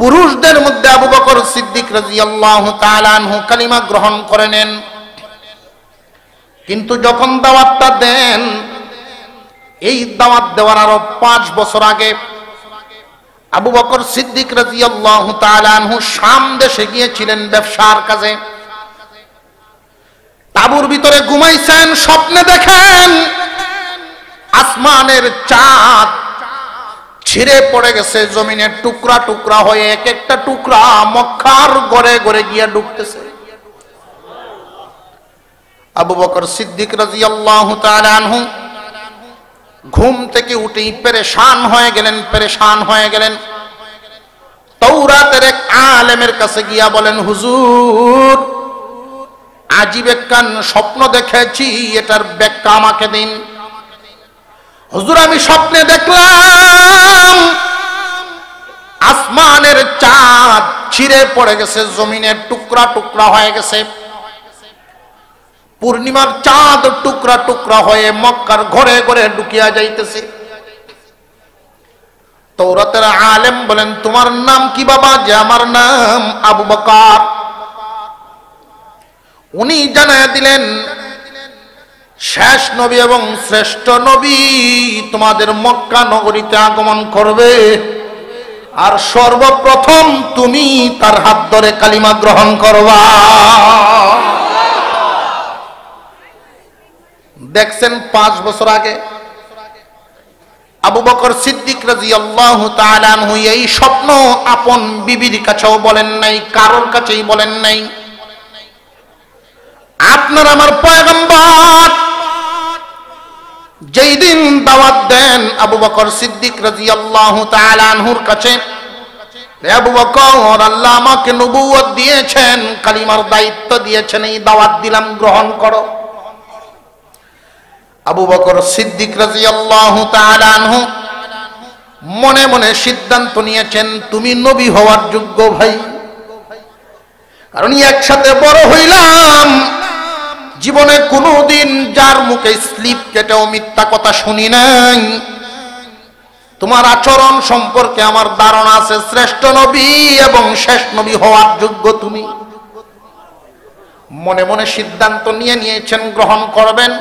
পুরুষদের মধ্যে আবু বকর সিদ্দিক রাদিয়াল্লাহু তাআলা আনহু কালিমা গ্রহণ করে নেন। কিন্তু যখন দাওয়াতটা দেন, এই দাওয়াত দেওয়ার আরো 5 বছর আগে আবু বকর সিদ্দিক রাদিয়াল্লাহু তাআলা আনহু শাম দেশে গিয়েছিলেন ব্যবসার কাজে। তাঁবুর ভিতরে ঘুমাইছেন, স্বপ্নে দেখেন আসমানের চাঁদ ছিঁড়ে পড়ে গেছে, জমিনের টুকরা টুকরা হয়ে এক একটা টুকরা মক্কার ঘরে ঘরে গিয়ে ঢুকতেছে। আবু বকর সিদ্দিক রাদিয়াল্লাহু তাআলা আনহু ঘুম থেকে উঠেই পেরেশান হয়ে গেলেন। তাওরাতের এক আলেমের কাছে গিয়া বলেন, হুজুর, আজীব একখান স্বপ্ন দেখেছি, এটার ব্যাখ্যা আমাকে দিন। হুজুর, আমি স্বপ্নে দেখলাম আসমানের চাঁদ ছিঁড়ে পড়ে গেছে, জমিনের টুকরা টুকরা হয়ে গেছে, পূর্ণিমার চাঁদ টুকরা টুকরা হয়ে মক্কার ঘরে ঘরে ঢুকিয়া যাইতেছে। তাওরাতের আলেম বলেন, তোমার নাম কি বাবা? যে আমার নাম আবু বকর। উনি জানায়া দিলেন, শেষ নবী এবং শ্রেষ্ঠ নবী তোমাদের মক্কা নগরীতে আগমন করবে, আর সর্বপ্রথম তুমি তার হাত ধরে কালিমা গ্রহণ করবা। দেখছেন 5 বছর আগে আবু বকর সিদ্দিক রাদিয়াল্লাহু তাআলা আনহু এই স্বপ্ন আপন বিবির কাছেও বলেন নাই, কারোর কাছেই বলেন নাই। আপনার আমার পয়গম্বর যেই দিন দাওয়াত দেন আবু বকর সিদ্দিক রাদিয়াল্লাহু তাআলা আনহুর কাছে, আবু বকর, আল্লাহ আমাকে নবুয়ত দিয়েছেন, কালিমার দায়িত্ব দিয়েছেন, এই দাওয়াত দিলাম, গ্রহণ করো। আবু বকর সিদ্দিক রাদিয়াল্লাহু তাআলা আনহু মনে মনে সিদ্ধান্ত নিয়েছেন, তুমি নবী হওয়ার যোগ্য ভাই। কারণ একসাথে বড় হইলাম, জীবনে কোনোদিন যার মুখে স্লিপ কেটেও মিথ্যা কথা শুনি নাই। তোমার আচরণ সম্পর্কে আমার ধারণা আছে, শ্রেষ্ঠ নবী এবং শেষ নবী হওয়ার যোগ্য তুমি। মনে মনে সিদ্ধান্ত নিয়েছেন গ্রহণ করবেন।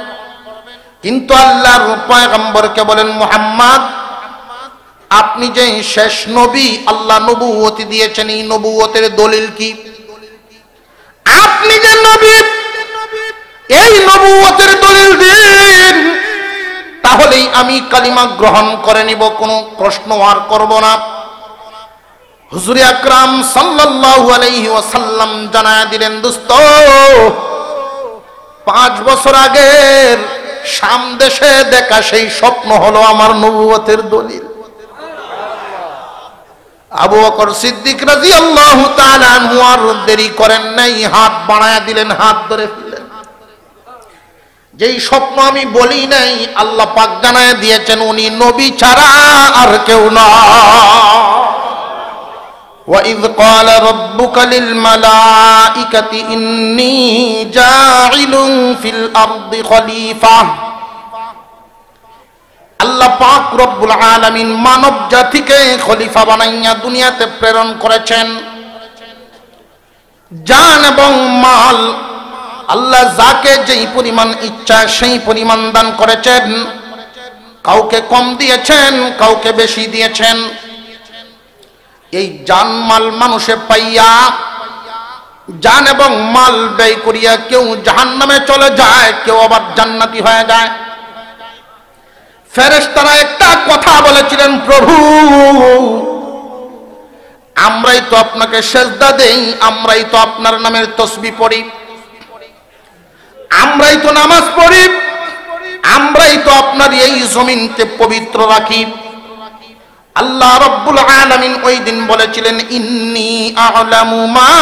কিন্তু আল্লাহর পয়গম্বরকে বলেন, মুহাম্মদ, আপনি যে শেষ নবী, আল্লাহ নবুয়তি দিয়েছেন, এই নবুয়তের দলিল কি? আপনি যে নবী, এই নবুয়তের দলিল দিন, তাহলেই আমি কালিমা গ্রহণ করে নিব, কোনো প্রশ্ন আর করব না। হুজুর আকরাম সাল্লাল্লাহু আলাইহি ওয়াসাল্লাম জানায়া দিলেন, দোস্ত, 5 বছর আগের শাম দেশে দেখা সেই স্বপ্ন হলো আমার নবুয়তের দলিল। আবু বকর সিদ্দিক রাদিয়াল্লাহু তাআলা আনহু আর দেরি করেন নাই, হাত বাড়ায়া দিলেন, হাত ধরে ফেললেন। যেই স্বপ্ন আমি বলি নাই, আল্লাহ পাক জানায়া দিয়েছেন, উনি নবী ছাড়া আর কেউ না। وَإِذْ قَالَ رَبُّكَ لِلْمَلَائِكَةِ إِنِّي جَاعِلٌ فِي الْأَرْضِ خَلِيفَةً। আল্লাহ পাক রব্বুল আলামিন মানব জাতিকে খলিফা বানাইয়া দুনিয়াতে প্রেরণ করেছেন। জান এবং মাল আল্লাহ যাকে যেই পরিমাণ ইচ্ছা সেই পরিমাণ দান করেছেন। কাউকে কম দিয়েছেন, কাউকে বেশি দিয়েছেন। এই জান মাল মানুষে পাইয়া, জান এবং মাল ব্যয় করিয়া কেউ জাহান্নামে চলে যায়, কেউ আবার জান্নাতি হয়ে যায়। ফেরেশতারা একটা কথা বলেছিলেন, প্রভু, আমরাই তো আপনাকে সেজদা দেই, আমরাই তো আপনার নামের তাসবিহ পড়ি, আমরাই তো নামাজ পড়ি, আমরাই তো আপনার এই জমিনকে পবিত্র রাখি। আল্লাহ রাব্বুল আলামিন ওই দিন বলেছিলেন, ইন্নী আ'লামু মা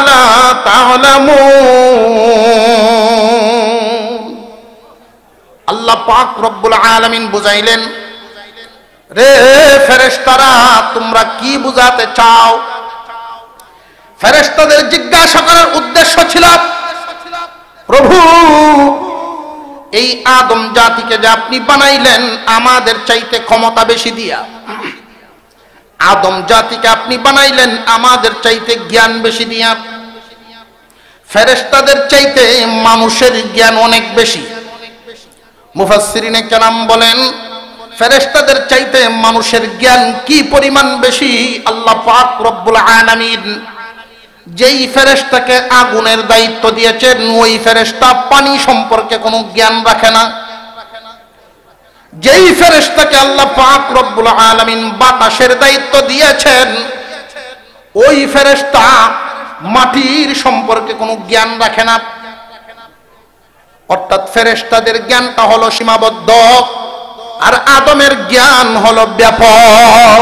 লা তা'লামুন। আল্লাহ পাক রব্বুল আলামিন বুঝাইলেন, রে ফেরেশতারা, তোমরা কি বুঝাতে চাও? ফেরেশতাদের জিজ্ঞাসা করার উদ্দেশ্য ছিল, প্রভু, এই আদম জাতিকে যে আপনি বানাইলেন আমাদের চাইতে ক্ষমতা বেশি দিয়া, আদম জাতিকে আপনি বানাইলেন আমাদের চাইতে জ্ঞান বেশি দিয়া, ফেরেশতাদের চাইতে মানুষের জ্ঞান অনেক বেশি। মুফাসসিরিনে কেরাম বলেন ফেরেশতাদের চাইতে মানুষের জ্ঞান কি পরিমাণ বেশি। আল্লাহ পাক রব্বুল আলামিন যেই ফেরেশতাকে আগুনের দায়িত্ব দিয়েছেন ওই ফেরেশতা পানি সম্পর্কে কোনো জ্ঞান রাখে না। যেই ফেরেশতাকে আল্লাহ পাক রব্বুল আলামিন বাতাসের দায়িত্ব দিয়েছেন ওই ফেরেশতা মাটির সম্পর্কে কোনো জ্ঞান রাখে না। অর্থাৎ ফেরেশতাদের জ্ঞানটা হলো সীমাবদ্ধ, আর আদমের জ্ঞান হলো ব্যাপক।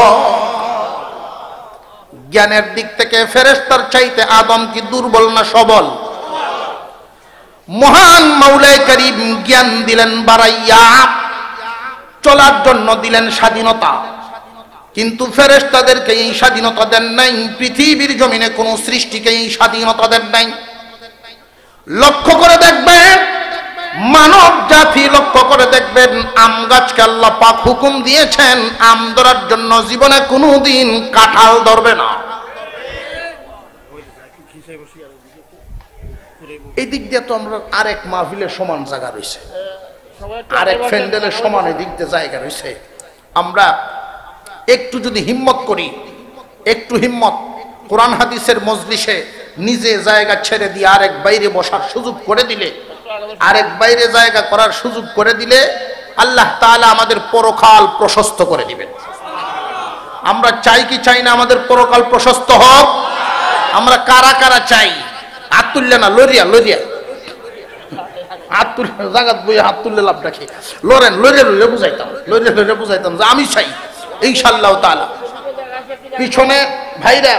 জ্ঞানের দিক থেকে ফেরেশতার চাইতে আদম কি দুর্বল না সবল? মহান মাওলাই করিম জ্ঞান দিলেন বাড়াইয়া, চলার জন্য দিলেন স্বাধীনতা, কিন্তু ফেরেশতাদেরকে এই স্বাধীনতা দেন নাই। পৃথিবীর জমিনে কোন সৃষ্টিকে এই স্বাধীনতা দেন নাই। লক্ষ্য করে দেখবেন, মানব জাতি লক্ষ্য করে দেখবেন, আম গাছকে আল্লাহ পাক হুকুম দিয়েছেন আম ধরার জন্য, জীবনে কোনোদিন কাঁঠাল ধরবে না। এই দিক দিয়ে তো আমরা আরেক মাহফিলের সমান জায়গা রয়েছে, আরেক প্যান্ডেলের সমান এই দিক দিয়ে জায়গা রয়েছে। আমরা একটু যদি হিম্মত করি, একটু হিম্মত, কোরআন হাদিসের মজলিসে নিজে জায়গা ছেড়ে দিয়ে আরেক বাইরে বসার সুযোগ করে দিলে, আরেক বাইরে জায়গা করার সুযোগ করে দিলে আল্লাহ তাআলা আমাদের পরকাল প্রশস্ত করে দিবেন। আমরা চাই কি চাই না আমাদের পরকাল প্রশস্ত হোক? আমরা কারা কারা চাই? হাত তুললে না, লরিয়া লরিয়া হাত তুললে, জাগাত বই হাত তুললে লাভ রাখি, লরেন লরিয়া লরিয়া বুঝাইতাম, লরিয়া লরিয়া বুঝাইতাম যে আমি চাই ইনশাআল্লাহ তাআলা। পিছনে ভাইরা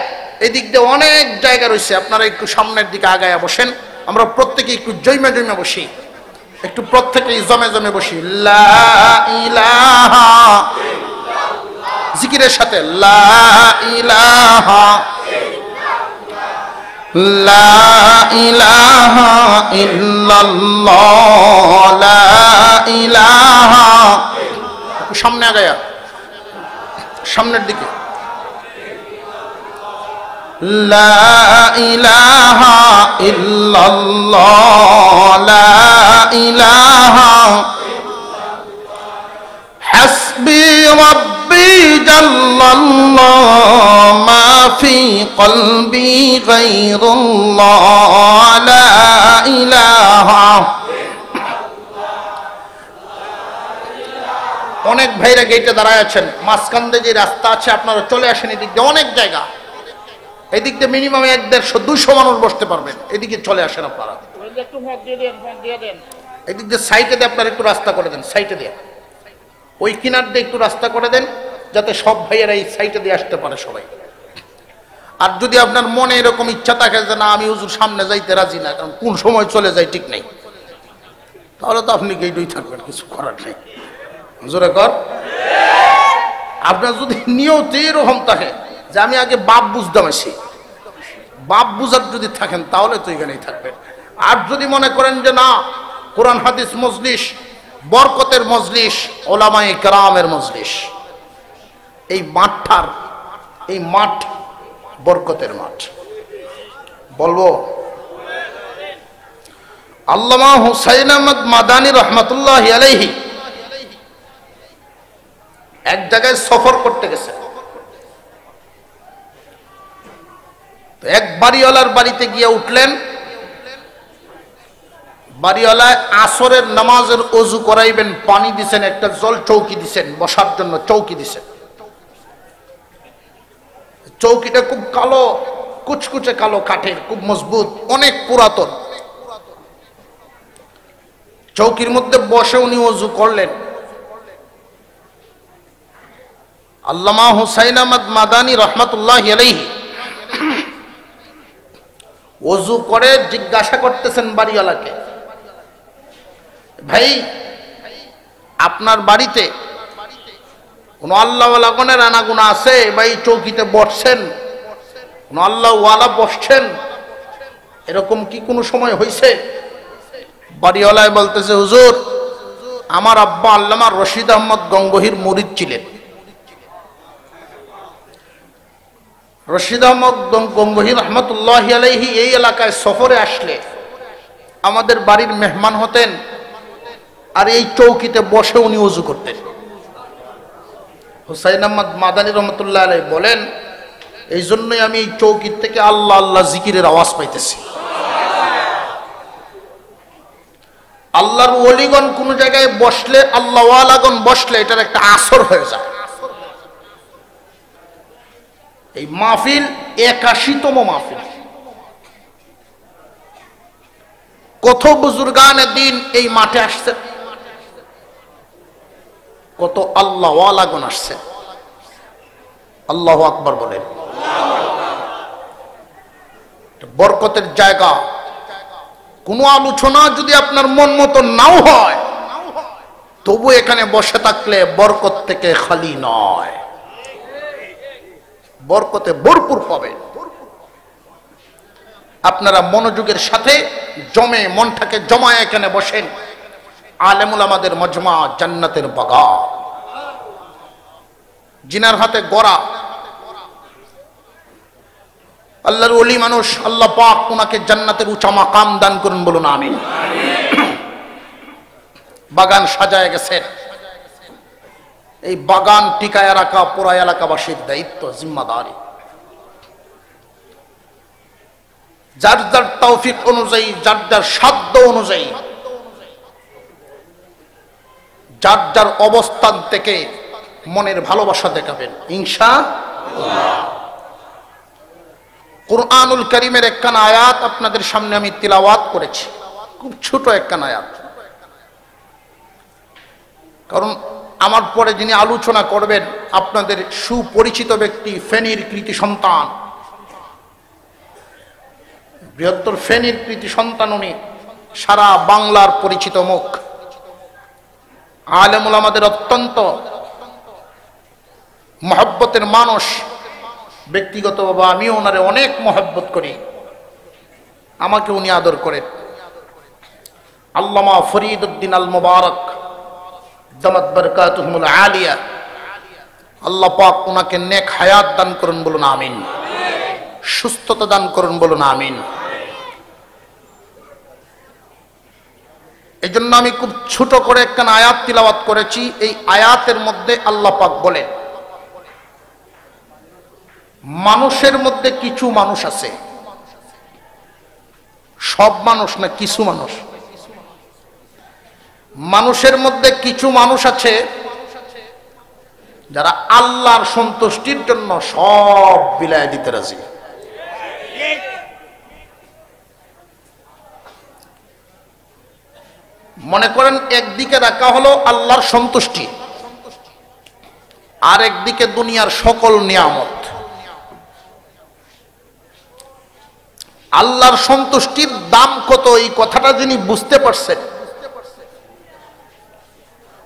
এদিক দিয়ে অনেক জায়গা রয়েছে, আপনারা একটু সামনের দিকে আগায়া বসেন। আমরা প্রত্যেকে একটু জৈমে জৈমে বসি, একটু প্রত্যেকেই জমে জমে বসি। লা ইলাহা, জিকিরের সাথে লা ইলাহা, লা ইলাহা ইল্লাল্লাহ, লা ইলাহা। সামনে আগায়া, সামনের দিকে। লা ইলাহা ইল্লাল্লাহ, লা ইলাহা, হাসবি রাব্বি জাল্লাল্লাহ, মা ফি কলবি গায়রুল্লাহ, লা ইলাহা। অনেক ভাইরা গেটে দাঁড়ায় আছেন, মাঝখান দিয়ে যে রাস্তা আছে আপনারা চলে আসেন এদিক দিয়ে, অনেক জায়গা এদিক দিয়ে মিনিমাম 150-200 মানুষ বসতে পারবেন। এদিকে চলে আসেন আপনারা, এদিক দিয়ে সাইডে দিয়ে আপনারা একটু রাস্তা করে দেন, সাইডে দিয়ে ওই কিনার দিয়ে একটু রাস্তা করে দেন যাতে সব ভাইয়েরা এই সাইডে দিয়ে আসতে পারে সবাই। আর যদি আপনার মনে এরকম ইচ্ছা থাকে যে না আমি হুজুর সামনে যাইতে রাজি না, কারণ কোন সময় চলে যায় ঠিক নেই, তাহলে তো আপনি গেটই থাকবেন, কিছু করার নেই। জোরে কর। আপনার যদি নিয়ত এরকম থাকে যে আমি আগে বাপ বুঝতাম আসি, বাপ বুঝার যদি থাকেন তাহলে তো এখানেই থাকবেন। আর যদি মনে করেন যে না কোরআন হাদিস মজলিস বরকতের মজলিস, ওলামায়ে কেরামের মজলিস, এই মাঠটার, এই মাঠ বরকতের মাঠ, বলবো আল্লামা হুসাইন আহমদ মাদানী রহমাতুল্লাহি আলাইহি এক জায়গায় সফর করতে গেছে। এক বাড়িওয়ালার বাড়িতে গিয়ে উঠলেন, বাড়িওয়ালায় আসরের নামাজের ওযু করাইবেন, পানি দিছেন, একটা জল চৌকি দিছেন, বসার জন্য চৌকি দিছেন। চৌকিটা খুব কালো, কুচকুচে কালো কাঠের, খুব মজবুত, অনেক পুরাতন। চৌকির মধ্যে বসে উনি ওযু করলেন। আল্লামা হুসাইন আহমদ মাদানী রহমাতুল্লাহি আলাইহি ওযু করে জিজ্ঞাসা করতেছেন বাড়িওয়ালাকে, ভাই আপনার বাড়িতে কোন আল্লাহওয়ালা গণের আনাগুনা আছে? ভাই চৌকিতে বসছেন, কোন আল্লাহওয়ালা বসছেন, এরকম কি কোনো সময় হয়েছে? বাড়িওয়ালায় বলতেছে, হুজুর আমার আব্বা আল্লামা রশিদ আহমদ গঙ্গোহীর মুরিদ ছিলেন। রশিদ আহমদ গঙ্গোহী রহমতুল্লাহ আলাইহি এই এলাকায় সফরে আসলে আমাদের বাড়ির মেহমান হতেন, আর এই চৌকিতে বসে উনি ওযু করতেন। হুসাইন আহমদ মাদানী রহমতুল্লাহ আলাইহি বলেন, এই জন্যই আমি এই চৌকির থেকে আল্লাহ আল্লাহ জিকিরের আওয়াজ পাইতেছি। আল্লাহর ওলিগণ কোন জায়গায় বসলে, আল্লাহ ওয়ালাগণ বসলে এটার একটা আসর হয়ে যায়। এই মাহফিল ৮১তম মাহফিল। কত বুজুর্গানে দিন এই মাঠে আসছে, কত আল্লাহ ওয়ালাগণ আসছে। আল্লাহু আকবার বলেন। বরকতের জায়গা। কোন আলোচনা যদি আপনার মন মতো নাও হয়, তবু এখানে বসে থাকলে বরকত থেকে খালি নয়, বরকতে ভরপুর পাবেন। আপনারা মনোযোগের সাথে জমে মনটাকে জমায় এখানে বসেন। আলেমুল আমাদের মজমা জান্নাতের বাগান, জিনার হাতে গড়া আল্লাহর ওলি মানুষ। আল্লাহ পাক ওনাকে জান্নাতের উঁচা মাকাম দান করুন, বলুন আমিন। বাগান সাজায় গেছে, এই বাগান টিকায় রাখা পুরা এলাকাবাসীর দায়িত্ব, জিম্মাদারি। যার যার তৌফিক অনুযায়ী, যার যার সাধ্য অনুযায়ী, যার যার অবস্থান থেকে মনের ভালোবাসা দেখাবেন ইনশাআল্লাহ। কুরআনুল কারীমের একখানা আয়াত আপনাদের সামনে আমি তিলাওয়াত করেছি, খুব ছোট একখানা আয়াত। কারণ আমার পরে যিনি আলোচনা করবেন আপনাদের সুপরিচিত ব্যক্তি, ফেনীর কৃতি সন্তান, বৃহত্তর ফেনীর কৃতি সন্তান উনি, সারা বাংলার পরিচিত মুখ, আলেমুল আমাদের অত্যন্ত মহব্বতের মানুষ। ব্যক্তিগতভাবে আমিও ওনারে অনেক মহব্বত করি, আমাকে উনি আদর করেন। আল্লামা ফরিদ উদ্দিন আল মুবারক দামাত বারকাতুহুমুল আলিয়া, আল্লাহ পাক ওনাকে নেক হায়াত দান করুন, বলুন আমিন। সুস্থতা দান করুন, বলুন আমিন। এই জন্য আমি খুব ছোট করে একটা আয়াত তিলাওয়াত করেছি। এই আয়াতের মধ্যে আল্লাহ পাক বলেন, মানুষের মধ্যে কিছু মানুষ আছে, সব মানুষ না, কিছু মানুষ। মানুষের মধ্যে কিছু মানুষ আছে যারা আল্লাহর সন্তুষ্টির জন্য সব বিলায় দিতে রাজি। মনে করেন একদিকে রাখা হলো আল্লাহর সন্তুষ্টি, আর একদিকে দুনিয়ার সকল নিয়ামত। আল্লাহর সন্তুষ্টির দাম কত, এই কথাটা যিনি বুঝতে পারছেন,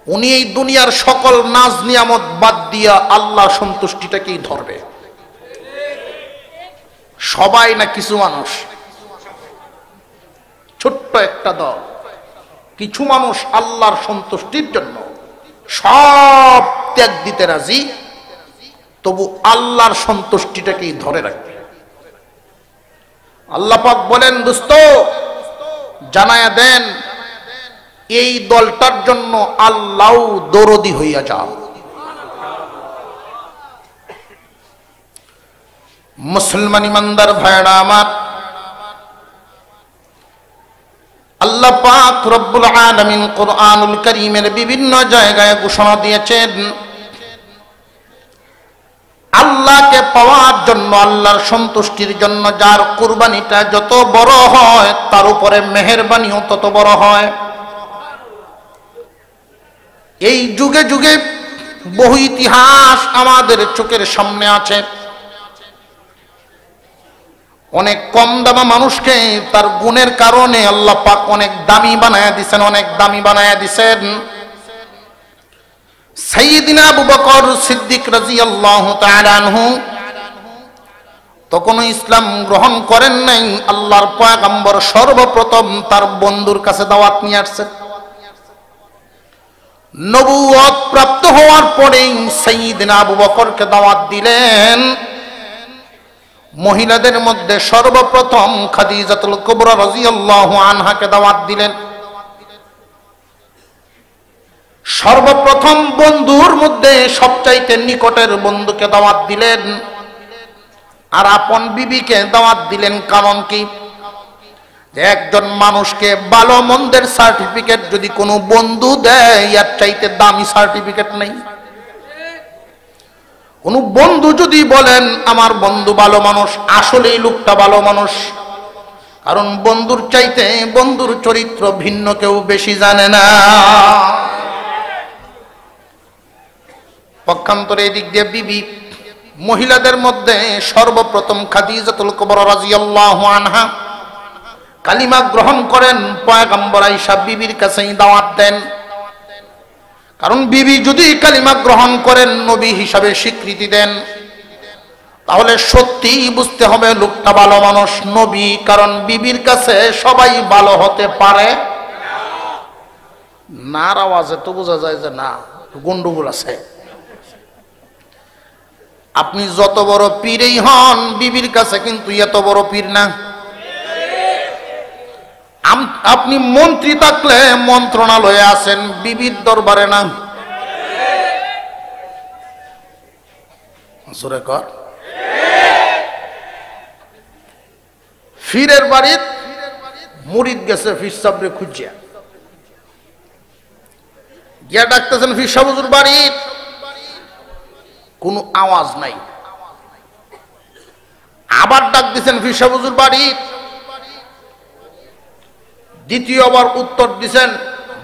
উনি এই দুনিয়ার সকল নাজ নিয়ামত বাদ দিয়া আল্লাহর সন্তুষ্টিটাকেই ধরবে। সবাই না, কিছু মানুষ, ছোট্ট একটা দল, কিছু মানুষ আল্লাহর সন্তুষ্টির জন্য সব ত্যাগ দিতে রাজি, তবু আল্লাহর সন্তুষ্টিটাকেই ধরে রাখবে। আল্লাহ পাক বলেন, দোস্ত জানায়া দেন এই দলটার জন্য আল্লাহ দরদি হইয়া যাও। মুসলমান ইমানদার ভাইরা আমার, আল্লাহ পাক রব্বুল আলামিন কুরআনুল কারীমের বিভিন্ন জায়গায় ঘোষণা দিয়েছেন, আল্লাহকে পাওয়ার জন্য, আল্লাহর সন্তুষ্টির জন্য যার কুরবানিটা যত বড় হয়, তার উপরে মেহেরবানিও তত বড় হয়। এই যুগে যুগে বহু ইতিহাস আমাদের চোখের সামনে আছে। অনেক কম দামা মানুষকে তার গুণের কারণে আল্লাহ পাক অনেক দামি বানায়া দিছেন, অনেক দামি বানায়া দিছেন। সাইয়্যিদিনা আবু বকর সিদ্দিক রাদিয়াল্লাহু তাআলা আনহু তখনও ইসলাম গ্রহণ করেন নাই। আল্লাহর পয়গম্বর সর্বপ্রথম তার বন্ধুর কাছে দাওয়াত নিয়ে আসছেন। নবুয়ত প্রাপ্ত হওয়ার পরেই সাইয়্যিদিনা আবু বকরকে দাওয়াত দিলেন, মহিলাদের মধ্যে সর্বপ্রথম খাদিজাতুল কুবরা রাদিয়াল্লাহু আনহাকে দাওয়াত দিলেন। সর্বপ্রথম বন্ধুর মধ্যে সবচাইতে নিকটের বন্ধুকে দাওয়াত দিলেন, আর আপন বিবিকে দাওয়াত দিলেন। কারণ কি? যে একজন মানুষকে ভালো মন্দের সার্টিফিকেট যদি কোনো বন্ধু দেয়, এর চাইতে দামি সার্টিফিকেট নেই। কোন বন্ধু যদি বলেন আমার বন্ধু ভালো মানুষ, আসলে এই লোকটা ভালো মানুষ, কারণ বন্ধুর চাইতে বন্ধুর চরিত্র ভিন্ন কেউ বেশি জানে না। পক্ষান্তরে এদিক দিয়ে বিবি, মহিলাদের মধ্যে সর্বপ্রথম খাদিজাতুল কুবরা রাদিয়াল্লাহু আনহা কালিমা গ্রহণ করেন। পয়গম্বর আয়েশা বিবির কাছেই দাওয়াত দেন, কারণ বিবি যদি কালিমা গ্রহণ করেন, নবী হিসাবে স্বীকৃতি দেন, তাহলে সত্যিই বুঝতে হবে লোকটা ভালো মানুষ, নবী। কারণ বিবির কাছে সবাই ভালো হতে পারে না। আওয়াজে তো বোঝা যায় যে না, গন্ডগোল আছে। আপনি যত বড় পীরই হন, বিবির কাছে কিন্তু এত বড় পীর না। আপনি মন্ত্রী থাকলে মন্ত্রণালয়ে আছেন, বিবির দরবারে না। জোরে কর। ফিরের বাড়ির মুরিদ গেছে ফির সাবরে খুঁজিয়া, গিয়া ডাকতেছেন ফির সাহ হুজুর বাড়ির, কোনো আওয়াজ নাই। আবার ডাক দিচ্ছেন ফির সাহ হুজুর বাড়ির, দ্বিতীয়বার উত্তর দিছেন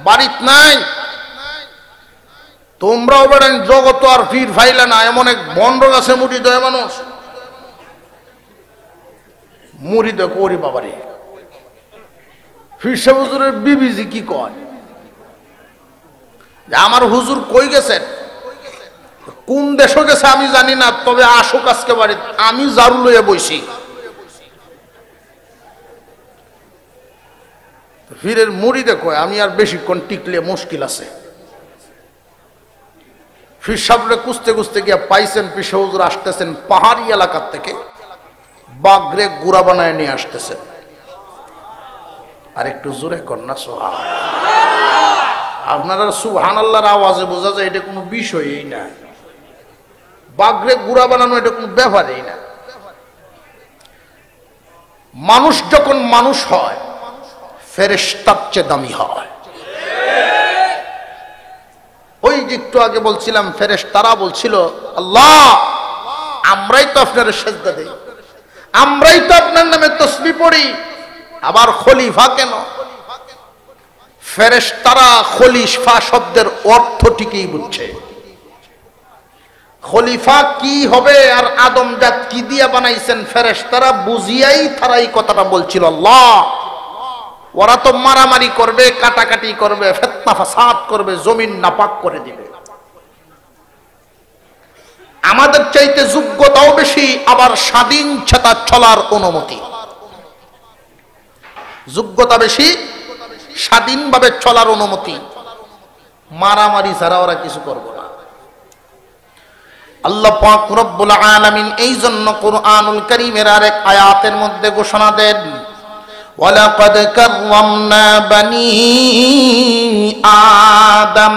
বাড়িত নাই। তোমরাও বেড়েন জগত আর ফির ফাইলে না, এমন এক বন্ড গাছে মুড়িদ হয় মানুষ। মুড়িদ করি বাবারে। ফির সাহেব হুজুরের বিবিজি কি কয়, আমার হুজুর কই গেছেন, কোন দেশে গেছে আমি জানি না, তবে আসুক আজকে বাড়ি, আমি জারু লইয়া বইছি। ফিরের মুড়িদে কয় আমি আর বেশিক্ষণ টিকলে মুশকিল আছে। ফির সাহেবরে খুঁজতে খুঁজতে গিয়া পাইছেন ফির সাহেব হুজুর আসতেছেন পাহাড়ি এলাকার থেকে, বাগরে গুড়া বানায় নিয়ে আসতেছেন। আর একটু জোরে কন্যা সোহান। আপনারা সুবহানাল্লাহর আওয়াজে বোঝা যায় এটা কোনো বিষয়ই না। বাগরে গুড়া বানানো এটা কোনো ব্যাপারই না। মানুষ যখন মানুষ হয়, ফেরেশতার চেয়ে দামি হয়। ওই যে একটু আগে বলছিলাম, ফেরেশতারা বলছিল আল্লাহ আমরাই তো আপনার সেজদা দেই, আমরাই তো আপনার নামে তাসবিহ পড়ি, আবার খলিফা কেন? ফেরেশতারা খলিফা শব্দের অর্থ ঠিকই বুঝছে। খলিফা কি হবে আর আদম জাত কি দিয়া বানাইছেন, ফেরেশতারা বুঝিয়াই তারা এই কথাটা বলছিল। আল্লাহ ওরা তো মারামারি করবে, কাটাকাটি করবে, ফিতনা ফাসাদ করবে, জমিন নাপাক করে দিবে। আমাদের চাইতে যোগ্যতাও বেশি, আবার স্বাধীন চেতা চলার অনুমতি। যোগ্যতা বেশি, স্বাধীনভাবে চলার অনুমতি। মারামারি ছাড়া ওরা কিছু করবে না। আল্লাহ পাক রব্বুল আলামিন এই জন্য কুরআনুল কারীমের আরেক আয়াতের মধ্যে ঘোষণা দেন, ওয়ালাকাদ কাররামনা বানি আদম।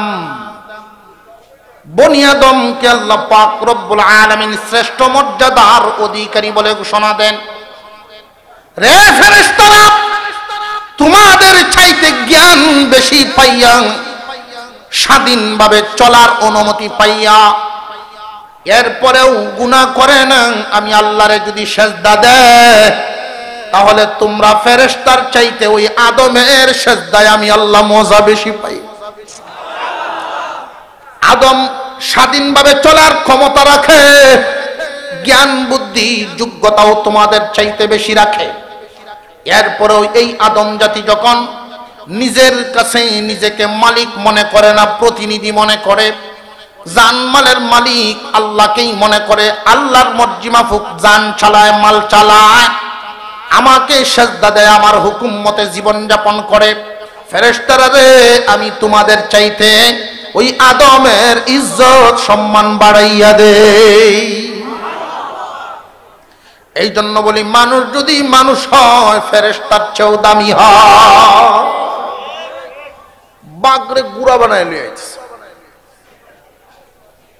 বনি আদমকে আল্লাহ পাক রব্বুল আলামিন শ্রেষ্ঠ মর্যাদার অধিকারী বলে ঘোষণা দেন। রে ফেরেশতারা, তোমাদের চাইতে জ্ঞান বেশি পাইয়া, স্বাধীনভাবে চলার অনুমতি পাইয়া, এরপরেও গুনাহ করে না, আমি আল্লাহরে যদি সেজদা দেয়, তাহলে তোমরা ফেরেশতার চাইতে ওই আদমের সেজদায় আমি আল্লাহ মজা বেশি পাই। আদম স্বাধীনভাবে চলার ক্ষমতা রাখে, জ্ঞান বুদ্ধি যোগ্যতাও তোমাদের চাইতে বেশি রাখে। এরপরেও এই আদম জাতি যখন নিজের কাছে নিজেকে মালিক মনে করে না, প্রতিনিধি মনে করে, জানমালের মালিক আল্লাহকেই মনে করে, আল্লাহর মর্জি মাফিক জান চালায়, মাল চালায়, আমাকে সেজদা দেয়, আমার হুকুম মতে জীবন যাপন করে, ফেরেশতারা রে আমি তোমাদের চাইতে ওই আদমের ইজ্জত সম্মান বাড়াইয়া দেই। এই জন্য বলি মানুষ যদি মানুষ হয় ফেরেশতার চেয়েও দামি হয়। বাগরে গুড়া বানায় লিয়ে আইছে,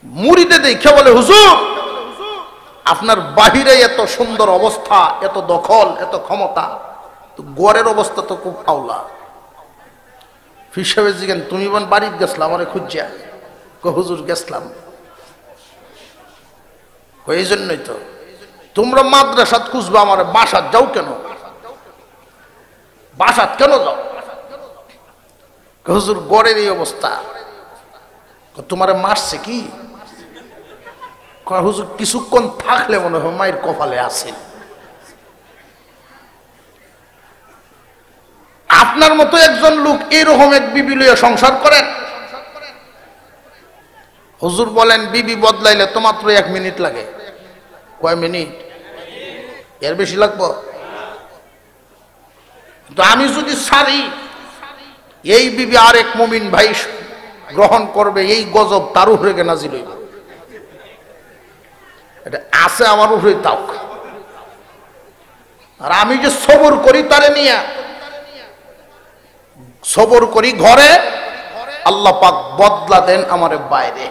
মুড়িতে দেখে বলে হুজুর আপনার বাহিরে এত সুন্দর অবস্থা, এত দখল, এত ক্ষমতা, তো গড়ের অবস্থা তো খুব আওলা। হিসেবে জিজ্ঞেন তুমি বোন বাড়িতে গেছিলাম আমার খুঁজছিয়া? হুজুর গেছিলাম। এই জন্যই তো তোমরা মাদ্রাসাত খুঁজবা, আমার বাসাত যাও কেন? বাসাত কেন যাও? হুজুর গড়ের এই অবস্থা। তোমারে মারছে কি? হুজুর কিছুক্ষণ থাকলে মনে হয় মায়ের কপালে আছে। আপনার মতো একজন লোক এরকম এক বিবি লইয়া সংসার করেন? হুজুর বলেন বিবি বদলাইলে তো মাত্র 1 মিনিট লাগে। কয় মিনিট? এর বেশি লাগবো? তো আমি যদি সারি, এই বিবি আরেক মুমিন ভাই গ্রহণ করবে, এই গজব তার উপরে কে নাজিল হইব। এটা আছে আমার উপরে তাও। আর আমি যে সবর করি তারে নিয়ে, সবর করি ঘরে, আল্লাহ পাক বদলা দেন আমারে বাইরে।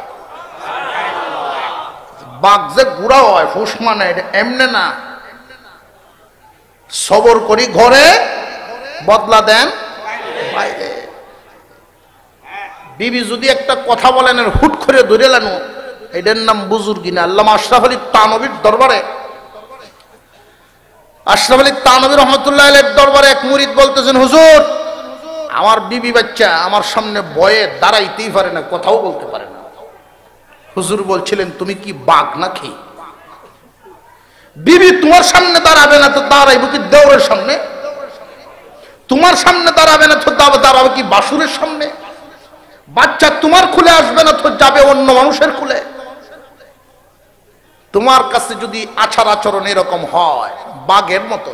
বাঘ যে গুড়া হয় ফুস মানে এটা এমনে না। সবর করি ঘরে, বদলা দেন বাইরে। বিবি যদি একটা কথা বলেন হুট করে ধরে লানো, এটার নাম বুজুর্গি না। আল্লামা আশরাফ আলী থানভীর দরবারে, আশরাফ আলী থানভী রহমতুল্লাহ আলাইহির দরবারে এক মুরিদ বলতেছেন হুজুর আমার বিবি বাচ্চা আমার সামনে ভয়ে দাঁড়াইতেই পারে না, কথাও বলতে পারে না। হুজুর বলছিলেন তুমি কি বাঘ নাকি? বিবি তোমার সামনে দাঁড়াবে না তো দাঁড়াইব কি দেওরের সামনে? তোমার সামনে দাঁড়াবে না তো দাঁড়াবে কি বাসুরের সামনে? বাচ্চা তোমার খুলে আসবে না তো যাবে অন্য মানুষের খুলে। তোমার কাছে যদি আচার আচরণ এরকম হয় বাঘের মতো,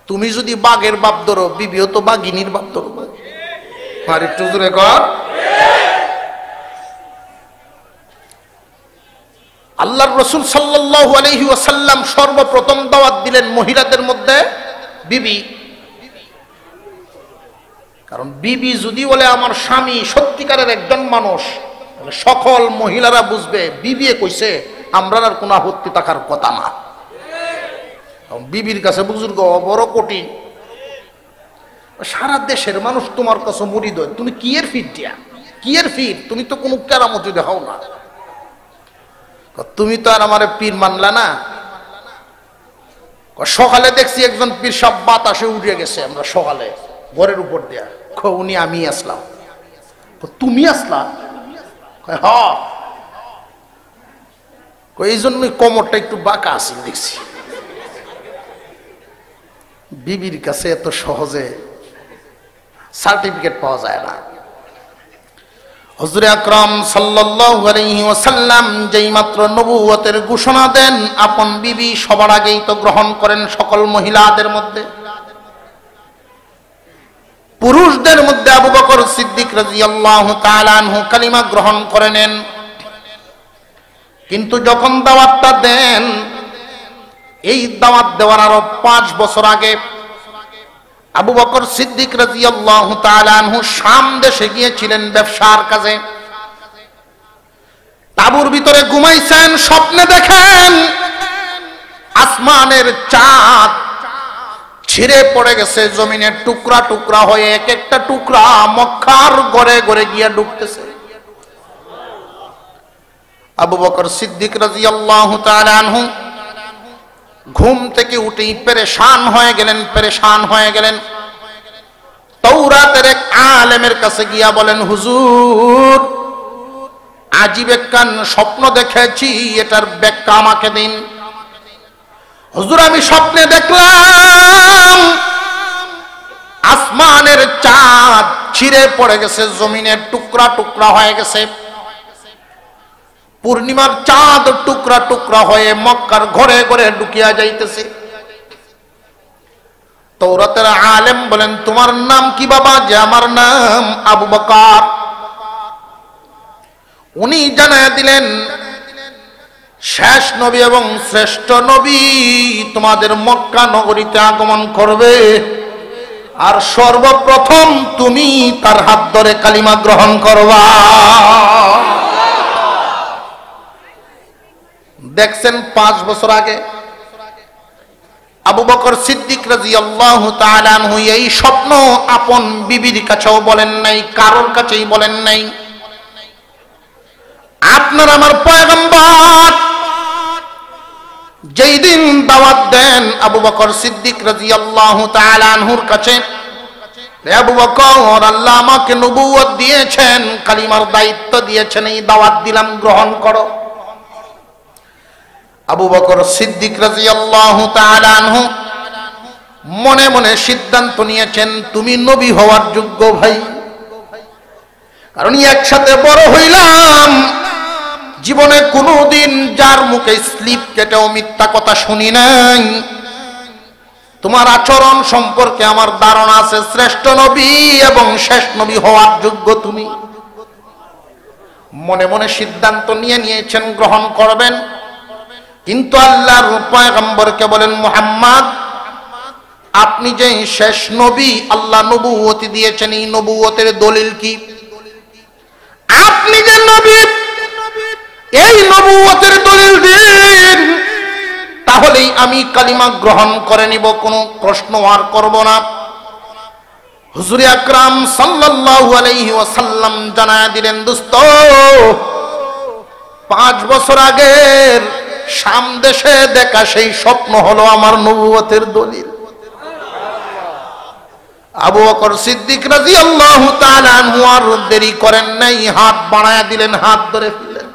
তুমি যদি বাঘের বাপ ধরো, বিবিও তো বাঘিনীর বাপ ধরো। আর একটু জোরে কর। আল্লাহর রাসূল সাল্লাল্লাহু আলাইহি ওয়াসাল্লাম সর্বপ্রথম দাওয়াত দিলেন মহিলাদের মধ্যে বিবি। কারণ বিবি যদি বলে আমার স্বামী সত্যিকারের একজন মানুষ, তাহলে সকল মহিলারা বুঝবে বিবি কইছে, আমরা আর কোনো আপত্তি থাকার কথা না। বিবির কাছে বুজুর্গ বড় কঠিন। সারা দেশের মানুষ তোমার কাছে মুরিদ হয়, তুমি কি এর ফিট দিয়া, কি এর ফিট? তুমি তো কোনো কেরামতি দেখাও না। তুমি তো আর আমার পীর মানলা না। সকালে দেখছি একজন পীর সব বাতাসে উড়ে গেছে, আমরা সকালে ঘরের উপর দিয়া, উনি আমি আসলাম। তুমি আসলা? হ্যাঁ, এই জন্যই কোমরটা একটু বাঁকা আছে দেখছি। বিবির কাছে এত সহজে সার্টিফিকেট পাওয়া যায় না। হুজুর আকরাম সাল্লাল্লাহু আলাইহি ওয়াসাল্লাম যেই মাত্র নবুয়তের ঘোষণা দেন, আপন বিবি সবার আগেই তো গ্রহণ করেন সকল মহিলাদের মধ্যে। পুরুষদের মধ্যে আবু বকর সিদ্দিক রাদিয়াল্লাহু তাআলা আনহু কালিমা গ্রহণ করে নেন। কিন্তু যখন দাওয়াতটা দেন, এই দাওয়াত দেওয়ার আরো 5 বছর আগে আবু বকর সিদ্দিক রাদিয়াল্লাহু তাআলা আনহু শাম দেশে গিয়েছিলেন ব্যবসার কাজে। তাঁবুর ভিতরে ঘুমাইছেন, স্বপ্নে দেখেন আসমানের চাঁদ ছিঁড়ে পড়ে গেছে, জমিনের টুকরা টুকরা হয়ে এক একটা টুকরা মক্কার ঘরে ঘরে গিয়ে ঢুকতেছে। আবু বকর সিদ্দিক রাদিয়াল্লাহু তাআলা আনহু ঘুম থেকে উঠেই পেরেশান হয়ে গেলেন, পেরেশান হয়ে গেলেন। তাওরাতের এক আলেমের কাছে গিয়া বলেন, হুজুর আজীব একখান স্বপ্ন দেখেছি, এটার ব্যাখ্যা আমাকে দিন। হুজুর আমি স্বপ্নে দেখলাম আসমানের চাঁদ ছিঁড়ে পড়ে গেছে, জমিনের টুকরা টুকরা হয়ে গেছে, পূর্ণিমার চাঁদ টুকরা টুকরা হয়ে মক্কার ঘরে ঘরে ঢুকিয়া যাইতেছে। তাওরাতের আলেম বলেন, তোমার নাম কি বাবা? যে আমার নাম আবু বকর। উনি জানায় দিলেন শেষ নবী এবং শ্রেষ্ঠ নবী তোমাদের মক্কা নগরীতে আগমন করবে, আর সর্বপ্রথম তুমি তার হাত ধরে কালিমা গ্রহণ করবা। দেখছেন 5 বছর আগে আবু বকর সিদ্দিক রাদিয়াল্লাহু তাআলা আনহু এই স্বপ্ন আপন বিবির কাছেও বলেন নাই, কারোর কাছেই বলেন নাই। আপনার আমার পয়গম্বর যেই দিন দাওয়াত দেন আবু বকর সিদ্দিক রাদিয়াল্লাহু তাআলা আনহুর কাছে, আবু বকর, আল্লাহ আমাকে নবুয়ত দিয়েছেন, কালিমার দায়িত্ব দিয়েছেন, এই দাওয়াত দিলাম, গ্রহণ করো। আবু বকর সিদ্দিক রাদিয়াল্লাহু তাআলা আনহু মনে মনে সিদ্ধান্ত নিয়েছেন, তুমি নবী হওয়ার যোগ্য ভাই, কারণ একসাথে বড় হইলাম, জীবনে কোনোদিন যার মুখে স্লিপ কেটেও মিথ্যা কথা শুনি নাই। তোমার আচরণ সম্পর্কে আমার ধারণা আছে, শ্রেষ্ঠ নবী এবং শেষ নবী হওয়ার যোগ্য তুমি। মনে মনে সিদ্ধান্ত নিয়েছেন গ্রহণ করবেন। কিন্তু আল্লাহর পয়গম্বরকে বলেন, মুহাম্মদ, আপনি যে শেষ নবী, আল্লাহ নবুয়তি দিয়েছেন, এই নবুয়তের দলিল কি? আপনি যে নবী, এই নবুয়তের দলিল দিন, তাহলেই আমি কালিমা গ্রহণ করে নিব, কোনো প্রশ্ন আর করব না। হুজুর আকরাম সাল্লাল্লাহু আলাইহি ওয়াসাল্লাম জানায়া দিলেন, দোস্ত, 5 বছর আগের শাম দেশে দেখা সেই স্বপ্ন হলো আমার নবুয়তের দলিল। আবু বকর সিদ্দিক রাদিয়াল্লাহু তাআলা আনহু আর দেরি করেন নাই, হাত বাড়ায়া দিলেন, হাত ধরে ফেললেন।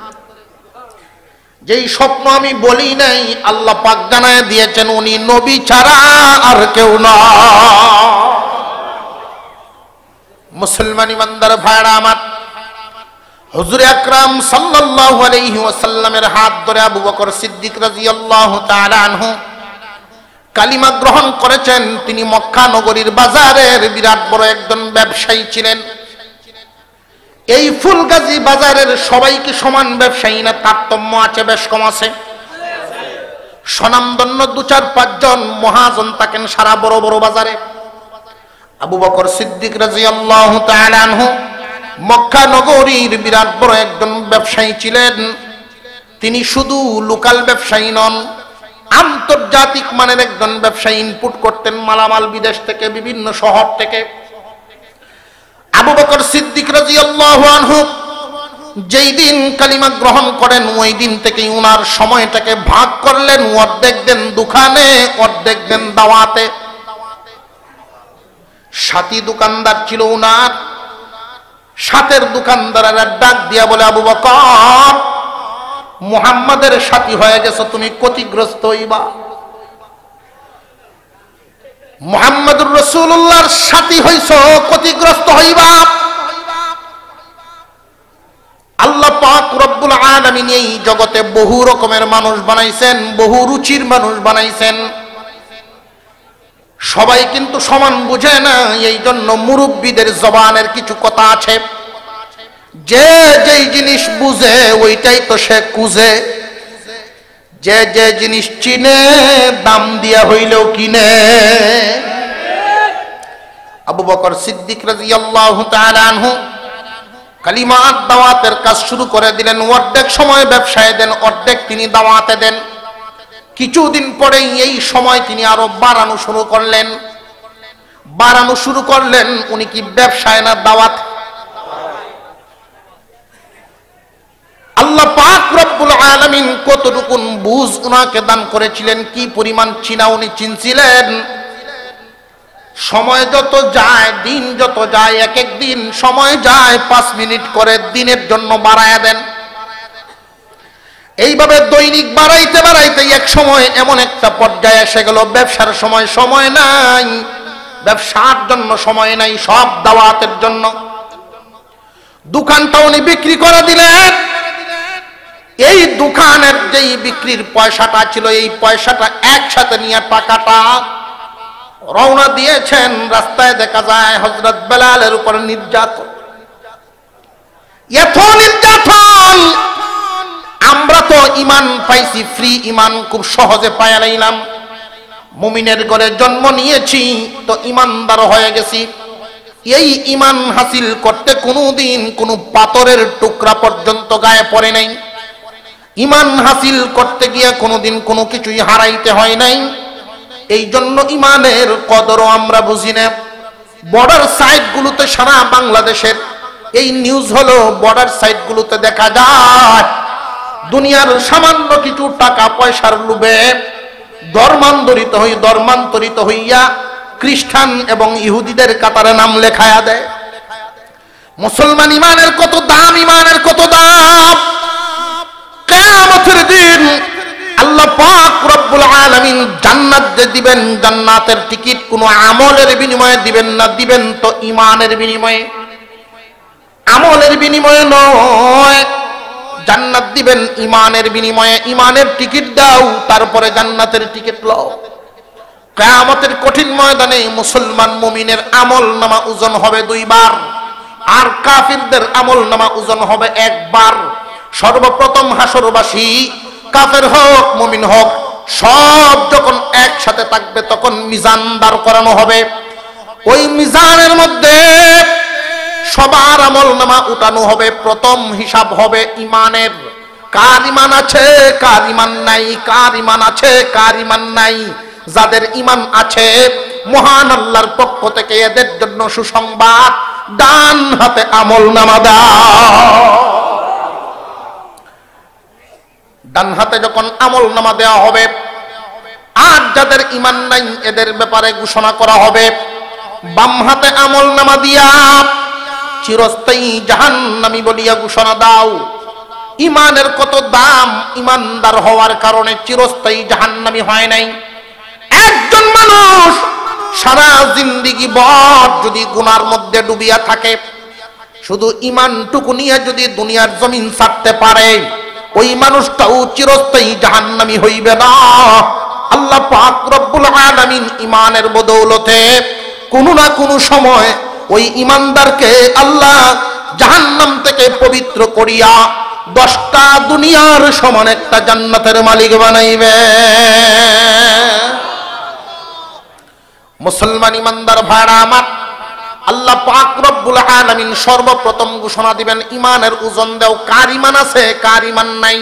যেই স্বপ্ন আমি বলি নাই, আল্লাহ পাক জানায় দিয়েছেন, উনি নবী ছাড়া আর কেউ না। মুসলমান ইমানদার ভাইরা আমার, হুজুর আকরাম সাল্লাল্লাহু আলাইহি ওয়াসাল্লামের হাত ধরে আবু বকর সিদ্দিক রাদিয়াল্লাহু তাআলা আনহু কালিমা গ্রহণ করেছেন। তিনি মক্কা নগরীর বাজারের বিরাট বড় একজন ব্যবসায়ী ছিলেন। এই ফুলগাজী বাজারের সবাই কি সমান ব্যবসায়ী না? তারতম্য আছে, বেশ কম আছে। স্বনামধন্য 2-4-5 জন মহাজন থাকেন সারা বড় বড় বাজারে। আবু বকর সিদ্দিক রাদিয়াল্লাহু তাআলা আনহু মক্কা নগরীর বিরাট বড় একজন ব্যবসায়ী ছিলেন। তিনি শুধু লোকাল ব্যবসায়ী নন, আন্তর্জাতিক মানের একজন ব্যবসায়ী। ইনপুট করতেন মালামাল বিদেশ থেকে, বিভিন্ন শহর থেকে। আবু বকর সিদ্দিক রাদিয়াল্লাহু আনহু যেই দিন কালিমা গ্রহণ করেন, ওই দিন থেকেই উনার সময়টাকে ভাগ করলেন। অর্ধেক দেন দোকানে, অর্ধেক দেন দাওয়াতে। সাথী দোকানদার ছিল উনার। সাথের দোকানদারেরা ডাক দিয়া বলে, আবু বকর, মুহাম্মাদের সাথী হয়ে গেছে, তুমি ক্ষতিগ্রস্ত হইবা। মুহাম্মদুর রাসূলুল্লাহর সাথী হইছ, ক্ষতিগ্রস্ত হইবা। আল্লাহ পাক রব্বুল আলামিন এই জগতে বহু রকমের মানুষ বানাইছেন, বহু রুচির মানুষ বানাইছেন। সবাই কিন্তু সমান বুঝে না। এই জন্য মুরব্বীদের জবানের কিছু কথা আছে, যে যেই জিনিস বুঝে ওইটাই তো সে কুজে, যে যে জিনিস চিনে দাম দিয়া হইলেও কিনে। আবু বকর সিদ্দিক রাদিয়াল্লাহু তাআলা আনহু কালিমার দাওয়াতের কাজ শুরু করে দিলেন। অর্ধেক সময় ব্যবসায় দেন, অর্ধেক তিনি দাওয়াতে দেন। কিছুদিন পরে এই সময় তিনি আরো বাড়ানো শুরু করলেন। উনি কি ব্যবসায় না দাওয়াত? আল্লাহ পাক রব্বুল আলামিন কতটুকুন বুঝ উনাকে দান করেছিলেন, কি পরিমাণ চিনা উনি চিনছিলেন। সময় যত যায়, দিন যত যায়, এক এক দিন সময় যায় 5 মিনিট করে দিনের জন্য বাড়ায়া দেন। এইভাবে দৈনিক বাড়াইতে বাড়াইতে এক সময় এমন একটা পর্যায়ে এসে গেল, ব্যবসার সময় নাই, ব্যবসার জন্য সময় নাই, সব দাওয়াতের জন্য। দোকানটা উনি বিক্রি করে দিলেন। এই দোকানের যেই বিক্রির পয়সাটা ছিল, এই পয়সাটা একসাথে নিয়ে টাকাটা রওনা দিয়েছেন। রাস্তায় দেখা যায় হযরত বেলালের উপর নির্যাতন। এত নির্যাতন আমরা তো ইমান পাইছি, ফ্রি ইমান খুব সহজে পায়া লাইলাম। মুমিনের ঘরে জন্ম নিয়েছি তো ইমানদার হয়ে গেছি। এই ইমান হাসিল করতে কোনোদিন কোনো পাথরের টুকরা পর্যন্ত গায়ে পড়ে নাই। ইমান হাসিল করতে গিয়ে কোনোদিন কোনো কিছুই হারাইতে হয় নাই। এই জন্য ইমানের কদরও আমরা বুঝি না। বর্ডার সাইটগুলোতে সারা বাংলাদেশের এই নিউজ হলো, বর্ডার সাইটগুলোতে দেখা যায় দুনিয়ার সামান্য কিছু টাকা পয়সার লোভে ধর্মান্তরিত হইয়া খ্রিস্টান এবং ইহুদিদের কাতারে নাম লেখায়া দেয়। মুসলমান ইমানের কত দাম, ইমানের কত দাম! কিয়ামতের দিন আল্লাহ পাক রব্বুল আলামিন জান্নাত যে দিবেন, জান্নাতের টিকিট কোনো আমলের বিনিময়ে দিবেন না, দিবেন তো ইমানের বিনিময়ে। আমলের বিনিময়ে নয়, জান্নাত দিবেন ইমানের বিনিময়ে। ইমানের টিকিট দাও, তারপরে জান্নাতের টিকিট লও। কিয়ামতের কঠিন ময়দানে মুসলমান মুমিনের আমল নামা ওজন হবে 2 বার, আর কাফিরদের আমল নামা ওজন হবে 1 বার। সর্বপ্রথম হাসরবাসী কাফের হোক মুমিন হোক সব যখন একসাথে থাকবে তখন মিজান দাঁড় করানো হবে। ওই মিজানের মধ্যে সবার আমল নামা উঠানো হবে। প্রথম হিসাব হবে ইমানের, কার ইমান আছে কার ইমান নাই, কার ইমান আছে কার ইমান নাই। যাদের ইমান আছে মহান আল্লাহর পক্ষ থেকে এদের জন্য সুসংবাদ, ডান হাতে আমল নামা দাও। ডান হাতে যখন আমল নামা দেওয়া হবে, আর যাদের ইমান নাই এদের ব্যাপারে ঘোষণা করা হবে বাম হাতে আমল নামা দিয়া চিরস্থায়ী জাহান্নামী বলিয়া ঘোষণা দাও। ইমানের কত দাম! ইমানদার হওয়ার কারণে চিরস্থায়ী জাহান্নামী হয় নাই। একজন মানুষ সারা জিন্দেগি ভর যদি গুনার মধ্যে ডুবিয়া থাকে, শুধু ইমানটুকু নিয়ে যদি দুনিয়ার জমিন ছাড়তে পারে, ওই মানুষটাও চিরস্থায়ী জাহান্নামী হইবে না। আল্লাহ পাক রব্বুল আলামিন ইমানের বদৌলতে কোনো না কোনো সময় ওই ইমানদারকে আল্লাহ জাহান্নাম থেকে পবিত্র করিয়া 10টা দুনিয়ার সমান একটা জান্নাতের মালিক বানাইবে। মুসলমান ইমানদার ভাইরা আমার, আল্লাহ পাক রব্বুল আলামিন সর্বপ্রথম ঘোষণা দিবেন ইমানের ওজন দাও, কার ইমান আছে কার ইমান নাই।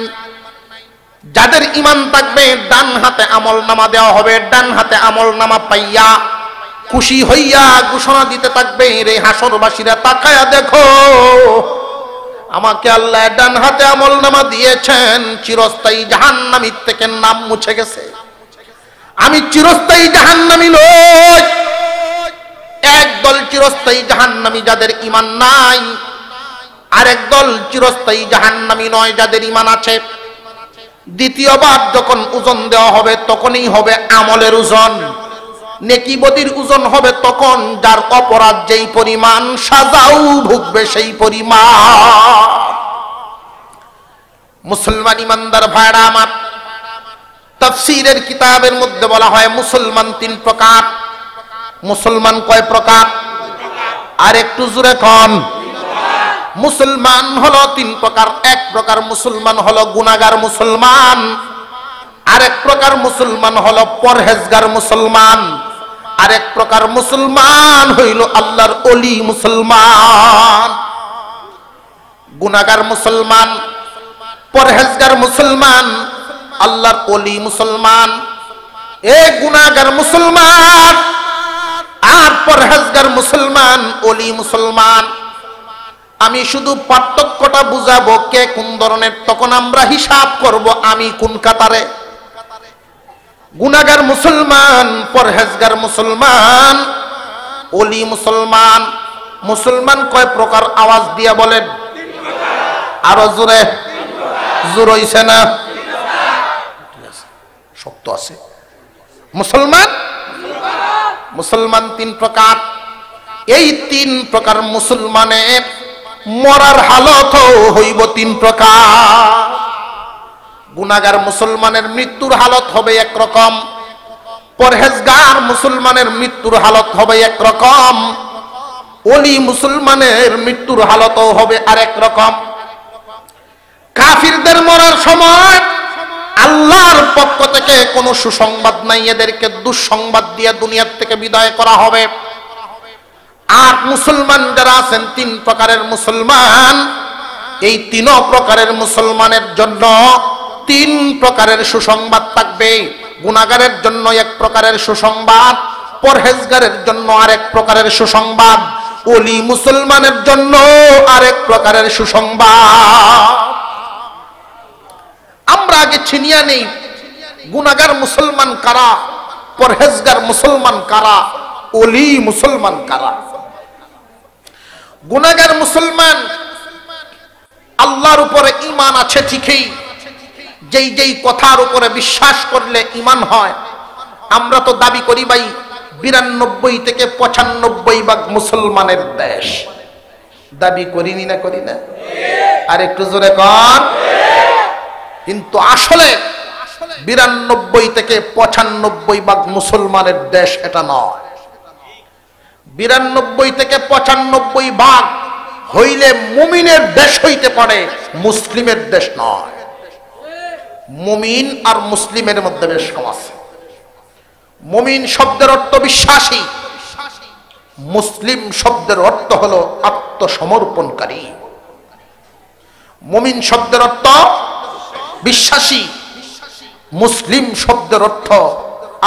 যাদের ইমান থাকবে ডান হাতে আমল নামা দেওয়া হবে। ডান হাতে আমল নামা পাইয়া খুশি হইয়া ঘোষণা দিতে থাকবে, রে হাসরবাসীরা তাকায়া দেখো, আমাকে আল্লাহ ডান হাতে আমল নামা দিয়েছেন, চিরস্থায়ী জাহান্নামীর থেকে নাম মুছে গেছে। আমি চিরস্থায়ী জাহান্নামী নই। একদল চিরস্থায়ী জাহান্নামী যাদের ইমান নাই, আর একদল চিরস্থায়ী জাহান্নামী নয় যাদের ইমান আছে। দ্বিতীয়বার যখন ওজন দেওয়া হবে তখনই হবে আমলের ওজন, নেকি বদির ওজন হবে তখন, যার অপরাধ যেই পরিমাণ সাজাও ভুগবে সেই পরিমাণ। মুসলমান ইমানদার ভাইরা আমার, তাফসীরের কিতাবের মধ্যে বলা হয় মুসলমান 3 প্রকার। মুসলমান কয় প্রকার? আর একটু জোরে কোন। মুসলমান হলো 3 প্রকার। এক প্রকার মুসলমান হলো গুনাহগার মুসলমান, আরেক প্রকার মুসলমান হলো পরহেজগার মুসলমান, আরেক প্রকার মুসলমান হইল আল্লাহর ওলি মুসলমান। গুনাহগার মুসলমান, পরহেজগার মুসলমান, আল্লাহর ওলি মুসলমান। এ গুনাহগার মুসলমান আর পরহেজগার মুসলমান, ওলি মুসলমান, আমি শুধু পার্থক্যটা বুঝাবো কে কোন ধরনের, তখন আমরা হিসাব করব আমি কোন কাতারে। গুনাহগার মুসলমান, পরহেজগার মুসলমান, ওলি মুসলমান। মুসলমান কয় প্রকার? আওয়াজ দিয়া বলেন, আরো জোরে। জোর হইছে না? শক্ত আছে। মুসলমান মুসলমান 3 প্রকার। এই 3 প্রকার মুসলমানের মরার হালত হইব 3 প্রকার। গুনাহগার মুসলমানের মৃত্যুর হালত হবে একরকম, পরহেজগার মুসলমানের মৃত্যুর হালত হবে একরকম, ওলি মুসলমানের মৃত্যুর হালতও হবে আরেক রকম। কাফিরদের মরার সময় আল্লাহর পক্ষ থেকে কোনো সুসংবাদ নাই, এদেরকে দুঃসংবাদ দিয়ে দুনিয়ার থেকে বিদায় করা হবে। আর মুসলমান যারা আছেন, তিন প্রকারের মুসলমান, এই তিন প্রকারের মুসলমানের জন্য তিন প্রকারের সুসংবাদ থাকবে। গুনাহগারের জন্য এক প্রকারের সুসংবাদ, পরহেজগারের জন্য আরেক প্রকারের সুসংবাদ, ওলি মুসলমানের জন্য আরেক প্রকারের সুসংবাদ। আমরা আগে ছিনিয়ে নেই গুনাহগার মুসলমান কারা, পরহেজগার মুসলমান কারা, ওলি মুসলমান কারা। গুনাহগার মুসলমান আল্লাহর উপরে ঈমান আছে ঠিকই, যেই যেই কথার উপরে বিশ্বাস করলে ঈমান হয়। আমরা তো দাবি করি ভাই 92 থেকে 95 ভাগ মুসলমানের দেশ, দাবি করিনি না, করি না? আর একটু জোরে কর। কিন্তু আসলে 92 থেকে 95 ভাগ মুসলমানের দেশ এটা নয়। 92 থেকে 95 ভাগ হইলে মুমিনের দেশ হইতে পারে, মুসলিমের দেশ নয়। মুমিন আর মুসলিমের মধ্যে বেশ কম আছে। মুমিন শব্দের অর্থ বিশ্বাসী, মুসলিম শব্দের অর্থ হলো আত্মসমর্পণকারী। মুমিন শব্দের অর্থ বিশ্বাসী, মুসলিম শব্দের অর্থ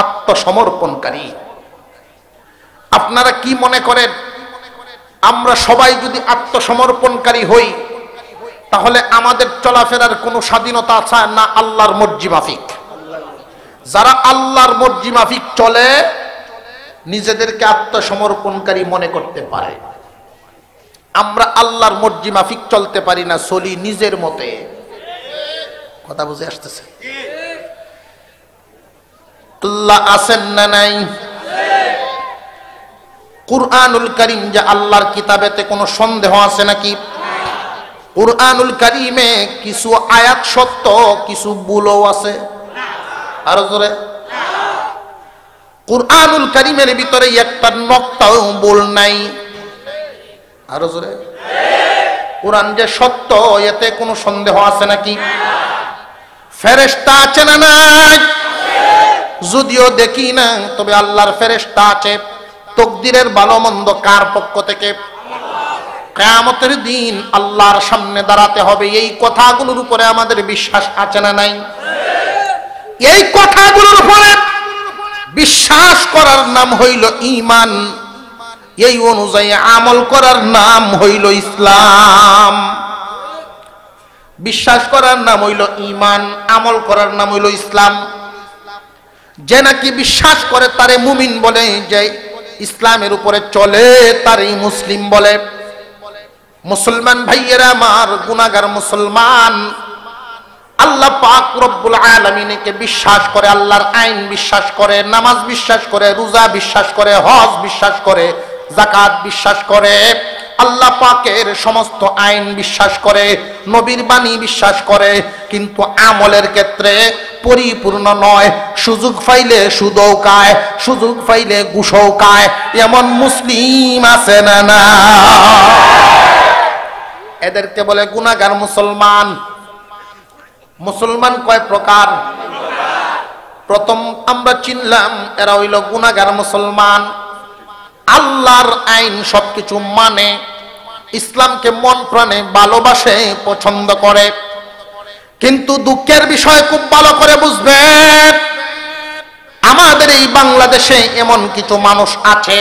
আত্মসমর্পণকারী। আপনারা কি মনে করেন, আমরা সবাই যদি আত্মসমর্পণকারী হই তাহলে আমাদের চলাফেরার কোনো স্বাধীনতা আছে না? আল্লাহর মর্জি মাফিক। যারা আল্লাহর মর্জি মাফিক চলে নিজেদেরকে আত্মসমর্পণকারী মনে করতে পারে। আমরা আল্লাহর মর্জি মাফিক চলতে পারি না, চলি নিজের মতে। কথা বুঝে আসতেছে? আল্লাহ আছেন না নাই? কুরআনুল কারীম যে আল্লাহর কিতাবেতে কোনো সন্দেহ আছে নাকি? কুরআনুল কারীমে কিছু আয়াত সত্য, কিছু ভুলও আছে। আরো জোরে। কুরআনুল কারীমের ভিতরে একটা নকতাও ভুল নাই। আরো জোরে। কোরআন যে সত্য এতে কোনো সন্দেহ আছে নাকি? ফেরেশতা আছে না নাই? যদিও দেখি না, তবে আল্লাহর ফেরেশতা আছে। তকদিরের ভালো মন্দ কার পক্ষ থেকে? কিয়ামতের দিন আল্লাহর সামনে দাঁড়াতে হবে। এই কথাগুলোর উপরে আমাদের বিশ্বাস আছে না নাই? এই কথাগুলোর উপরে বিশ্বাস করার নাম হইল ঈমান, এই অনুযায়ী আমল করার নাম হইল ইসলাম। বিশ্বাস করার নাম হইল ঈমান, আমল করার নাম হইল ইসলাম। যে নাকি বিশ্বাস করে তারে মুমিন বলে, যে ইসলামের উপরে চলে তারই মুসলিম বলে। মুসলমান ভাইয়েরা আমার, গুনাহগার মুসলমান আল্লাহ পাক রব্বুল আলামিনকে বিশ্বাস করে, আল্লাহর আইন বিশ্বাস করে, নামাজ বিশ্বাস করে, রোজা বিশ্বাস করে, হজ বিশ্বাস করে, যাকাত বিশ্বাস করে, আল্লাহ পাকের সমস্ত আইন বিশ্বাস করে, নবীর বাণী বিশ্বাস করে, কিন্তু আমলের ক্ষেত্রে পরিপূর্ণ নয়। সুযোগ পাইলে সুদও খায়, সুযোগ পাইলে ঘুষও খায়, এমন মুসলিম আছে না? না, এদেরকে বলে গুনাহগার মুসলমান। মুসলমান কয় প্রকার? প্রথম আমরা চিনলাম এরা হইল গুনাহগার মুসলমান। আল্লাহর আইন সবকিছু মানে, ইসলামকে মন প্রাণে ভালোবাসে, পছন্দ করে। কিন্তু দুঃখের বিষয় খুব ভালো করে বুঝবেন, আমাদের এই বাংলাদেশে এমন কিছু মানুষ আছে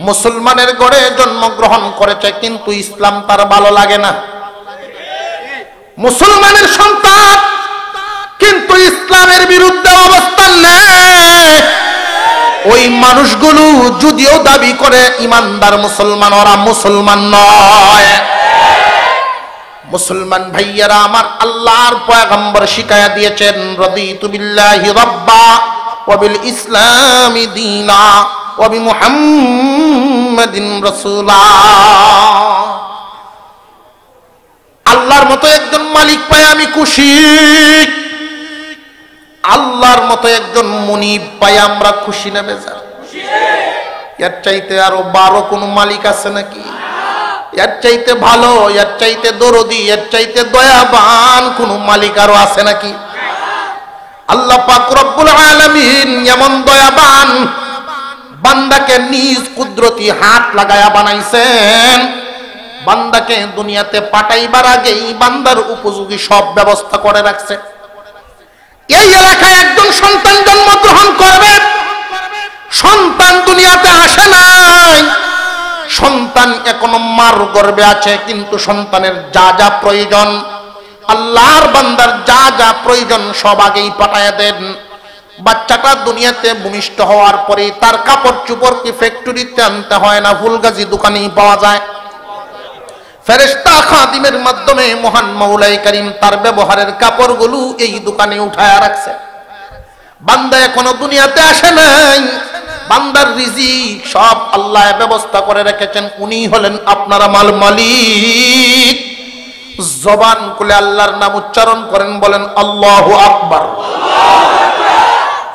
মুসলমানের ঘরে জন্মগ্রহণ করেছে, কিন্তু ইসলাম তার ভালো লাগে না। মুসলমানের সন্তান কিন্তু ইসলামের বিরুদ্ধে অবস্থান নেয়। ওই মানুষগুলো যদিও দাবি করে ইমানদার মুসলমান, ওরা মুসলমান নয়। মুসলমান ভাইয়ারা আমার, আল্লাহর পয়গম্বর শিখায়া দিয়েছেন, রাদিতু বিল্লাহি রাব্বা ওয়া বিল ইসলামি দীনা ওয়া বি মুহাম্মাদিন রাসূলা। আল্লাহর মতো একজন মালিক পায় আমি খুশি, আল্লাহর মতো একজন মুনিব পাই আমরা খুশি না বেজার? এর চাইতে আরো 12 কোন মালিক আছে নাকি? এর চাইতে ভালো, এর চাইতে দরদি, এর চাইতে দয়াবান কোন মালিক আরো আছে নাকি? আল্লাহ পাক রব্বুল আলামিন এমন দয়াবান, বান্দাকে নিজ কুদরতি হাত লাগায়া বানাইছেন। বান্দাকে দুনিয়াতে পাঠাইবার আগেই বান্দার উপযোগী সব ব্যবস্থা করে রাখছে। এই এলাকায় একজন সন্তান জন্মগ্রহণ করবে, সন্তান দুনিয়াতে আসে নাই, সন্তান এখনো মার গর্ভে আছে, কিন্তু সন্তানের যা যা প্রয়োজন, আল্লাহর বান্দার যা যা প্রয়োজন সব আগেই পাঠায়া দেন। বাচ্চাটা দুনিয়াতে ভূমিষ্ঠ হওয়ার পরে তার কাপড় চোপড় কি ফ্যাক্টরিতে আনতে হয় না, ফুলগাজি দোকানেই পাওয়া যায়। ফেরেশতা খাদিমের মাধ্যমে মহান মাওলাই কারীম তার ব্যবহারের কাপড়গুলো এই দোকানে উঠায়া রাখছে। বান্দা এখনো দুনিয়াতে আসে নাই, বান্দার রিজিক সব আল্লাহ ব্যবস্থা করে রেখেছেন। উনি হলেন আপনার মালিক। জবান খুলে আল্লাহর নাম উচ্চারণ করেন, বলেন আল্লাহু আকবার,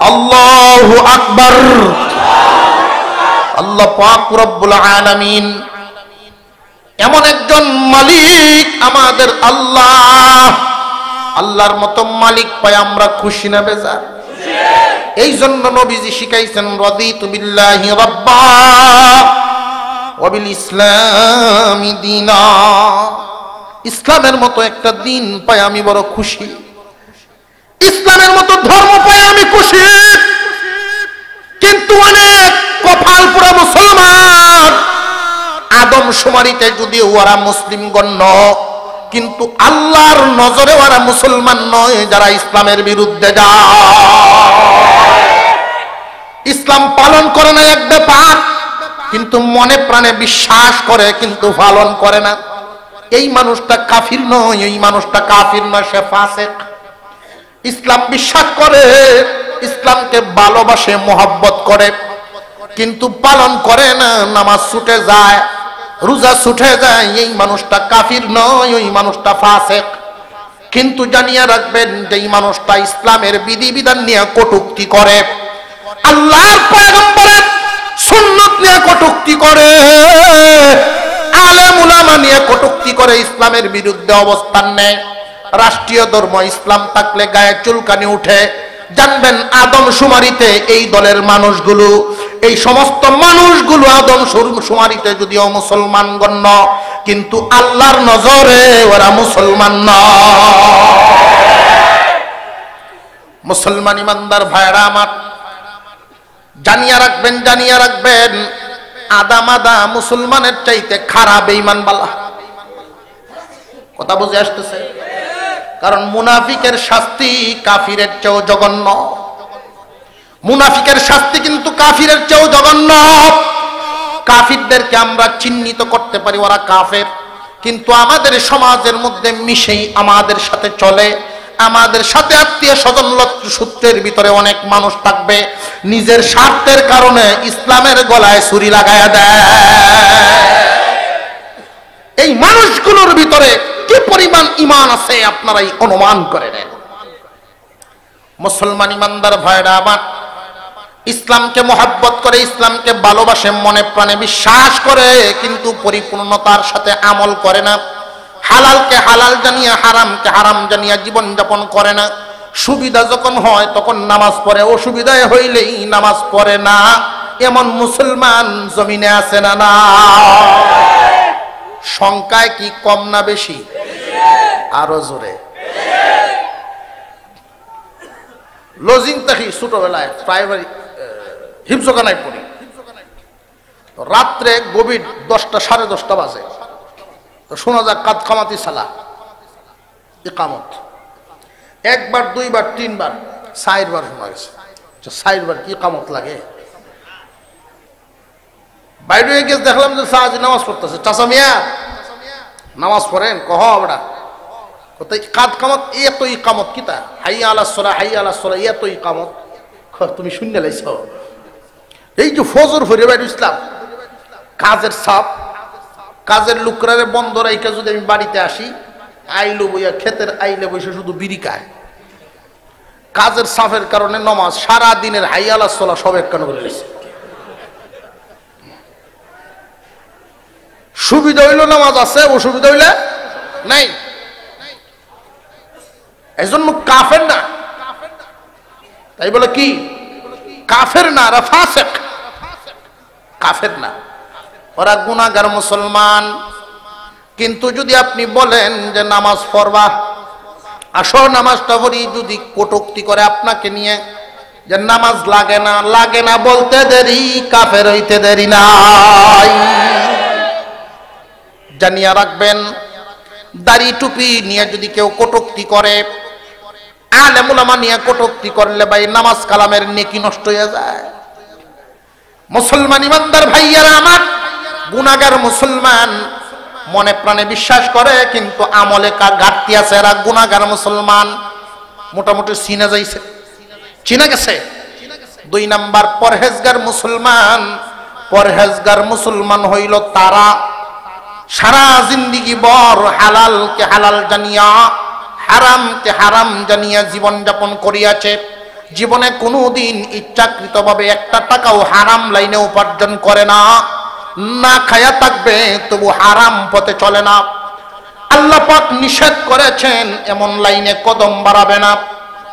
আল্লাহু আকবার। আল্লাহ পাক রব্বুল আলামিন এমন একজন মালিক আমাদের আল্লাহ। আল্লাহর মতো মালিক পাই আমরা খুশি না বেজার? এই জন্য নবীজি শিখাইছেন, রাদিতু বিল্লাহি রাব্বা ওয়া বিল ইসলামি দীনা। ইসলামের মতো একটা দিন পাই আমি বড় খুশি, ইসলামের মতো ধর্ম পাই আমি খুশি। কিন্তু অনেক কপাল পোড়া মুসলমান, আদম শুমারিতে যদি ওরা মুসলিম গণ্য, কিন্তু আল্লাহর নজরে ওরা মুসলমান নয়, যারা ইসলামের বিরুদ্ধে যায়। ইসলাম পালন করে না এক ব্যাপার, কিন্তু মনে প্রাণে বিশ্বাস করে কিন্তু পালন করে না। এই মানুষটা কাফির নয়, এই মানুষটা কাফির নয়, সে ফাসিক। ইসলাম বিশ্বাস করে, ইসলামকে ভালোবাসে, মোহাব্বত করে, কিন্তু পালন করে না, নামাজ ছুটে যায়, রোজা ছুটে যায়, এই মানুষটা কাফির নয়, ওই মানুষটা ফাসিক। কিন্তু জানিয়ে রাখবেন যে এই মানুষটা ইসলামের বিধিবিধান নিয়ে কটূক্তি করে, আল্লাহর পয়গম্বরের সুন্নাত নিয়ে কটূক্তি করে, আলেম উলামা নিয়ে কটূক্তি করে, ইসলামের বিরুদ্ধে অবস্থান নেয়। রাষ্ট্রীয় ধর্ম ইসলাম থাকলে গায়ে চুলকানি উঠে। জানবেন আদম শুমারিতে এই দলের মানুষগুলো, এই সমস্ত মানুষগুলো আদম শুমারিতে যদিও মুসলমান গণ্য, কিন্তু আল্লাহর নজরে ওরা মুসলমান নয়। মুসলমান ইমানদার ভাইরা আমার, জানিয়ে রাখবেন, জানিয়ে রাখবেন, আদা মাদা মুসলমানের চাইতে খারাপ বেঈমান বালা। কথা বুঝে আসতেছে? কারণ মুনাফিকের শাস্তি কাফিরের চেয়েও জঘন্য। মুনাফিকের শাস্তি কিন্তু কাফিরের চেয়েও জঘন্য। কাফিরদেরকে আমরা চিহ্নিত করতে পারি ওরা কাফের, কিন্তু আমাদের সমাজের মধ্যে মিশেই আমাদের সাথে চলে, আমাদের সাথে আত্মীয় স্বজন সূত্রের ভিতরে অনেক মানুষ থাকবে, নিজের স্বার্থের কারণে ইসলামের গলায় ছুরি লাগায়া দেয়। এই মানুষগুলোর ভিতরে কি পরিমাণ ঈমান আছে আপনারাই অনুমান করে নেন। মুসলমান ইমানদার ভাইরা আমার, ইসলামকে মহব্বত করে, ইসলামকে ভালোবাসে, মনে প্রাণে বিশ্বাস করে, কিন্তু পরিপূর্ণতার সাথে আমল করে না। হালালকে হালাল জানিয়ে, হারামকে হারাম জানিয়ে জীবন যাপন করে না। সুবিধা যখন হয় তখন নামাজ পড়ে, অসুবিধায় হইলেই নামাজ পড়ে না। এমন মুসলমান জমিনে আছে না? না। সংখ্যায় কি কম না বেশি? আরো জোরে। লজিং থাকি ছোটবেলায় প্রাইমারি হিমসখানায় পড়ি, রাত্রে গভীর 10টা 10:30 বাজে, তো শোনা যাক কাদ কামাতি সালা ইকামত। একবার, দুইবার, তিনবার, 4বার শোনা গেছে। 4বার কি ইকামত লাগে? বাইরে গেছে, দেখলাম যে সাহায্য নামাজ পড়তেছে। চাচা মিয়া নামাজ পড়েন? কহ আমরা কোথায় কাদ কামত, এত ইকামত কিতা? হাইয়া আলাস সালাহ, হাইয়া আলাস সালাহ, এত ইকামত তুমি শুনে লাইছ? এই যে ফজর ফরে বাইরে ইসলাম, কাজের সাপ, কাজের লুকরারে বন্ধ রাইকা যদি আমি বাড়িতে আসি, আইলো বইয়া ক্ষেতের আইলে বসে শুধু বিড়ি খায়। কাজের সাফের কারণে নমাজ, সারা দিনের হাইয়া আলাস সালাহ সব এক কান করে গেছে। সুবিধা হইল নামাজ আছে, অসুবিধা হইলে নাই। এই জন্য কাফের না, তাই বলে কি কাফের না, ওরা ফাসিক, কাফের না, ওরা গুনাহগার মুসলমান। কিন্তু যদি আপনি বলেন যে নামাজ পড়বা, আসো নামাজটা পড়ি, যদি কটূক্তি করে আপনাকে নিয়ে যে নামাজ লাগে না, লাগে না বলতে দেরি, কাফের হইতে দেরি নাই। জানিয়া রাখবেন, দাড়ি টুপি নিয়ে যদি কেউ কটূক্তি করে, আলেম উলামা নিয়ে কটূক্তি করলে ভাই নামাজ কালামের নেকি নষ্ট হয়ে যায়। মুসলমান ইমানদার ভাইয়ারা আমার, গুনাহগার মুসলমান মনে প্রাণে বিশ্বাস করে কিন্তু আমলে ঘাটতি আছে, এরা গুনাহগার মুসলমান মোটামুটি চিনা যাইছে, চিনা গেছে। 2 নাম্বার পরহেজগার মুসলমান। পরহেজগার মুসলমান হইল তারা সারা জিন্দিগি বর হালালকে হালাল জানিয়া, হারামকে হারাম জানিয়া জীবন যাপন করিয়াছে। জীবনে কোনোদিন ইচ্ছাকৃতভাবে একটা টাকাও হারাম লাইনে উপার্জন করে না, না খায়া থাকবে তবু হারাম পথে চলে না। আল্লাহ পাক নিষেধ করেছেন এমন লাইনে কদম বাড়াবে না।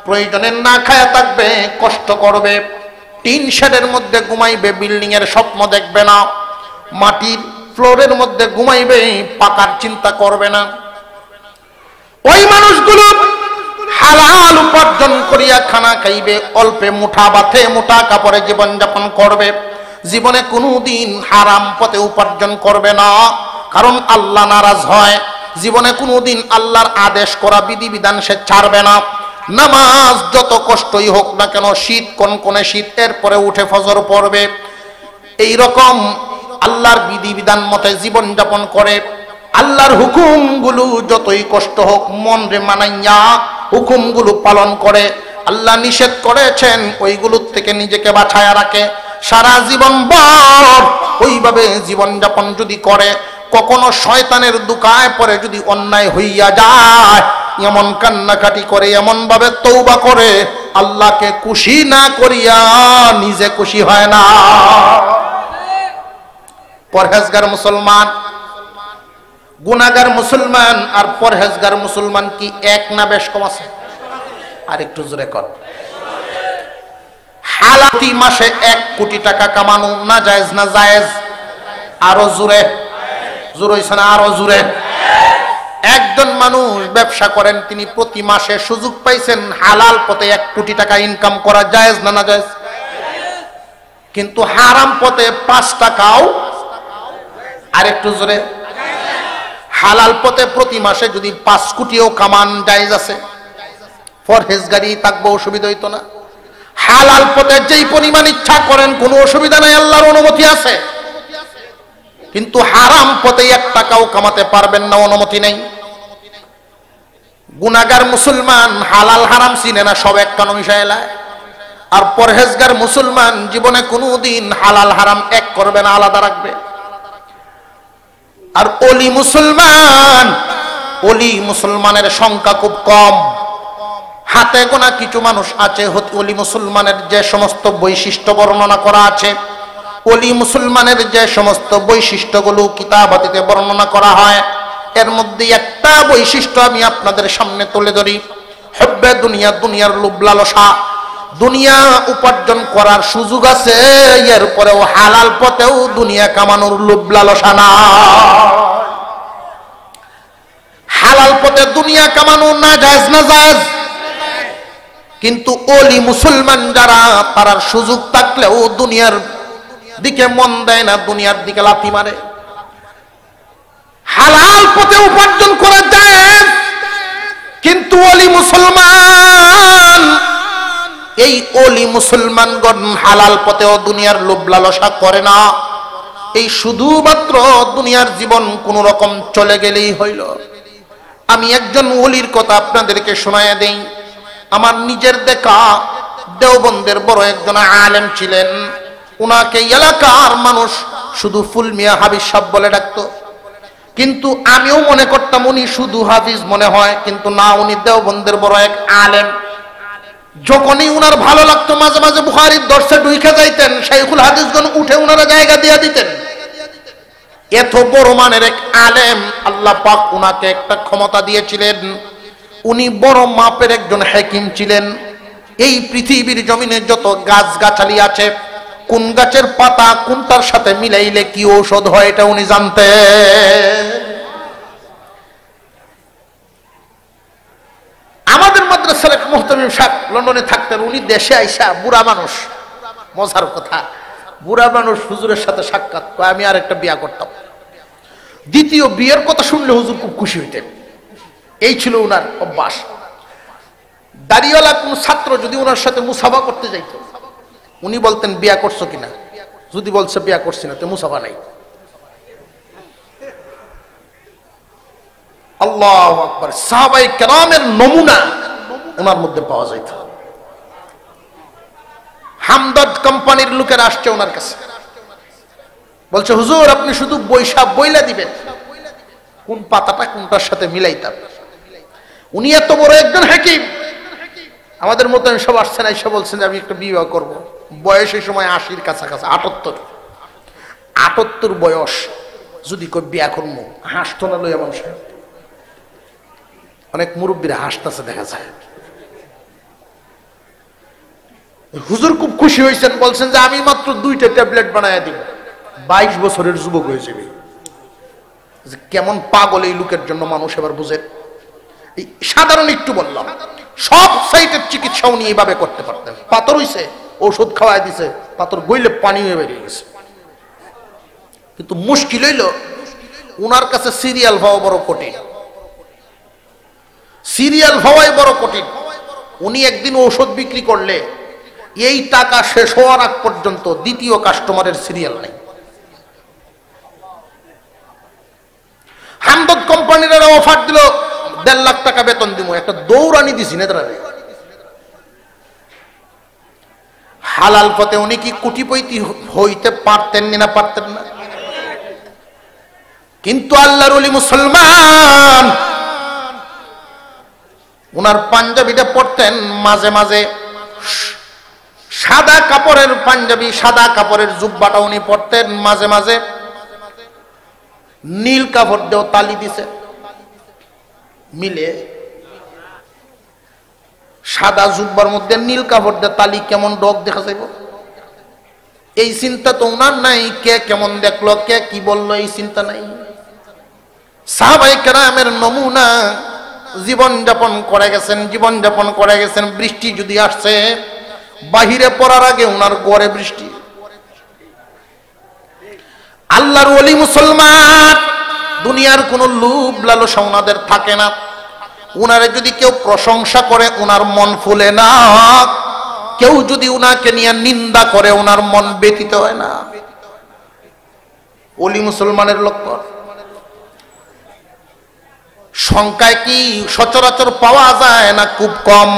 প্রয়োজনে না খায়া থাকবে, কষ্ট করবে, টিন শেডের মধ্যে ঘুমাইবে, বিল্ডিং এর স্বপ্ন দেখবে না, মাটির ফ্লোরের মধ্যে ঘুমাইবে, পাকার চিন্তা করবে না। ওই মানুষগুলো হালাল উপার্জন করিয়া খানা খাইবে, অল্পে মুঠা বাথে মুঠা কাপড়ে জীবন যাপন করবে, জীবনে কোনোদিন হারাম পথে উপার্জন করবে না, কারণ আল্লাহ নারাজ হয়। জীবনে কোনোদিন আল্লাহর আদেশ করা বিধিবিধান সে ছাড়বে না। নামাজ যত কষ্টই হোক না কেন, শীত কনকনে শীত, এরপরে উঠে ফজর পড়বে, এই রকম আল্লাহর বিধিবিধান মতে জীবন যাপন করে। আল্লাহর হুকুমগুলো যতই কষ্ট হোক মন রে মানাইয়া হুকুমগুলো পালন করে। আল্লাহ নিষেধ করেছেন ওইগুলোর থেকে নিজেকে বাঁচায়া রাখে। সারা জীবন ভর ওইভাবে জীবন যাপন যদি করে, কখনো শয়তানের দুকায় পরে যদি অন্যায় হইয়া যায়, এমন কান্নাকাটি করে, এমন ভাবে তওবা করে, আল্লাহকে খুশি না করিয়া নিজে খুশি হয় না। পরহেজগার মুসলমান, গুনাহগার মুসলমান আর পরহেজগার মুসলমান কি এক না বেশ কম আছে? আর একটু জোরে কর। হালাতি মাসে 1 কোটি টাকা কামানো না জায়েজ না জায়েজ? আরো জোরে, জোর হইছে না? আরো জোরে। একজন মানুষ ব্যবসা করেন, তিনি প্রতি মাসে সুযোগ পাইছেন হালাল পথে 1 কোটি টাকা ইনকাম করা, জায়েজ না না জায়েজ? কিন্তু হারাম পথে 5 টাকাও, আর একটু জোরে, হালাল পথে প্রতি মাসে যদি 5 কোটিও কামান, জায়েজ আছে? পরহেজগারি থাকবো, অসুবিধা হইতো না। হালাল পথে যেই পরিমাণ ইচ্ছা করেন কোনো অসুবিধা নাই, আল্লাহর অনুমতি আছে। কিন্তু হারাম পথে 1 টাকাও কামাতে পারবেন না, অনুমতি নেই। গুনাহগার মুসলমান হালাল হারাম চিনে না, সব এক কানো মিশাইলায়। আর পরহেজগার মুসলমান জীবনে কোনোদিন হালাল হারাম এক করবে না, আলাদা রাখবে। আর ওলি মুসলমান, ওলি মুসলমানের সংখ্যা খুব কম, হাতে গোনা কিছু মানুষ আছে। ওলি মুসলমানের যে সমস্ত বৈশিষ্ট্য বর্ণনা করা আছে, ওলি মুসলমানের যে সমস্ত বৈশিষ্ট্যগুলো কিতাবাতিতে বর্ণনা করা হয়, এর মধ্যে একটা বৈশিষ্ট্য আমি আপনাদের সামনে তুলে ধরি। হব্বে দুনিয়া, দুনিয়ার লোভ লালসা। দুনিয়া উপার্জন করার সুযোগ আছে, এরপরেও হালাল পথেও দুনিয়া কামানোর লোভ লালসা না। হালাল পথে দুনিয়া কামানো না জায়েজ না জায়েজ? কিন্তু ওলি মুসলমান যারা, তারার সুযোগ থাকলেও দুনিয়ার দিকে মন দেয় না, দুনিয়ার দিকে লাথি মারে। হালাল পথে উপার্জন করা যায়, কিন্তু ওলি মুসলমান, এই ওলি মুসলমানগণ হালাল পথেও দুনিয়ার লোভ লালসা করে না। এই শুধুমাত্র দুনিয়ার জীবন কোন রকম চলে গেলেই হইল। আমি একজন ওলির কথা আপনাদেরকে শোনায়া দেই। আমার নিজের দেখা দেওবন্দের বড় একজন আলেম ছিলেন। উনাকে এলাকার মানুষ শুধু ফুল মিয়া হাফিজ সাহেব বলে ডাকতো। কিন্তু আমিও মনে করতাম উনি শুধু হাফিজ মনে হয়, কিন্তু না, উনি দেওবন্দের বড় এক আলেম। যখনই উনার ভালো লাগতো মাঝে মাঝে বুখারীর দর্শে ঢুকে যাইতেন, শাইখুল হাদিসগণ উঠে উনারা জায়গা দিয়ে দিতেন। এত বড় মানের এক আলেম, আল্লাহ পাক উনাকে একটা ক্ষমতা দিয়েছিলেন। উনি বড় মাপের একজন হাকিম ছিলেন। এই পৃথিবীর জমিনে যত গাছ গাছালি আছে, কোন গাছের পাতা কোনটার সাথে মিলাইলে কি ঔষধ হয় এটা উনি জানতেন। আমাদের মাদ্রাসার এক মুহতামিম সাহেব লন্ডনে থাকতেন। উনি দেশে আইসা, বুড়া মানুষ, মজার কথা, বুড়া মানুষ হুজুরের সাথে সাক্ষাৎ, আমি আর একটা বিয়া করতাম। দ্বিতীয় বিয়ের কথা শুনলে হুজুর খুব খুশি হইতেন। এই ছিল উনার অভ্যাস। দাড়িওয়ালা কোন ছাত্র যদি ওনার সাথে মুসাফা করতে যাইত, উনি বলতেন বিয়া করছো কিনা, যদি বলছে বিয়া করছি না তো মুসাফা নাই। আল্লাহু আকবার। সাহাবায়ে কেরামের নমুনা ওনার মধ্যে পাওয়া যাইত। হামদর্দ কোম্পানির লোকেরা আসছে ওনার কাছে, বলছে হুজুর আপনি শুধু বইলা দিবেন কোন পাতাটা কোনটার সাথে মিলাইতাম। উনি এত বড় একজন হাকিম, আমাদের মতো সব আসছেন, এসে বলছেন যে আমি একটা বিবাহ করব। বয়স এই সময় 80-র কাছাকাছি, 78 বয়স। যদি কই বিয়া করবো, হাসতো না লইয়া মানুষ। অনেক মুরব্বীরা হাসতেছে দেখা যায়। হুজুর খুব খুশি হয়েছেন, বলছেন যে আমি মাত্র 2টা ট্যাবলেট বানায় দিব, 22 বছরের যুবক হয়ে যাবে। কেমন পাগল এই লোকের জন্য মানুষ এবার বুঝে। এই সাধারণ একটু বললাম, সব সাইটের চিকিৎসা উনি এইভাবে করতে পারতেন। পাথর হইছে, ঔষধ খাওয়াই দিছে, পাথর গইলে পানি হয়ে বেরিয়ে গেছে। কিন্তু মুশকিল হইল উনার কাছে সিরিয়াল পাওয়া বড় কঠিন। সিরিয়াল হওয়াই বড় কঠিন। উনি একদিন ঔষধ বিক্রি করলে এই টাকা শেষ হওয়ার আগ পর্যন্ত দ্বিতীয় কাস্টমারের সিরিয়াল নেই। হামদর্দ কোম্পানির অফার দিল 1.5 লাখ টাকা বেতন দিব, একটা দৌড়ানি দিছি নেতারা। হালাল পথে উনি কি কোটিপতি হইতে পারতেন না? পারতেন না। কিন্তু আল্লাহর ওলি মুসলমান, উনার পাঞ্জাবিটা পরতেন মাঝে মাঝে, সাদা কাপড়ের পাঞ্জাবি, সাদা কাপড়ের জুব্বাটা উনি পরতেন, মাঝে মাঝে নীল কাপড় দিয়েও তালি দিছে মিলে। সাদা জুব্বার মধ্যে নীল কাপড় দিয়ে তালি, কেমন ডগ দেখা যাইব? এই চিন্তা তো উনার নাই। কে কেমন দেখলো, কে কি বললো, এই চিন্তা নাই। সাহাবায়ে কেরামের নমুনা জীবন যাপন করে গেছেন। বৃষ্টি যদি আসছে, বাহিরে পড়ার আগে উনার গড়ে বৃষ্টি। আল্লাহর ওলি মুসলমান, দুনিয়ার কোন লোভ লালসা উনাদের থাকে না। উনারে যদি কেউ প্রশংসা করে উনার মন ফুলে না, কেউ যদি উনাকে নিয়ে নিন্দা করে উনার মন ব্যথিত হয় না। ওলি মুসলমানের লক্ষণ। সংখ্যায় কি সচরাচর পাওয়া যায় না খুব কম?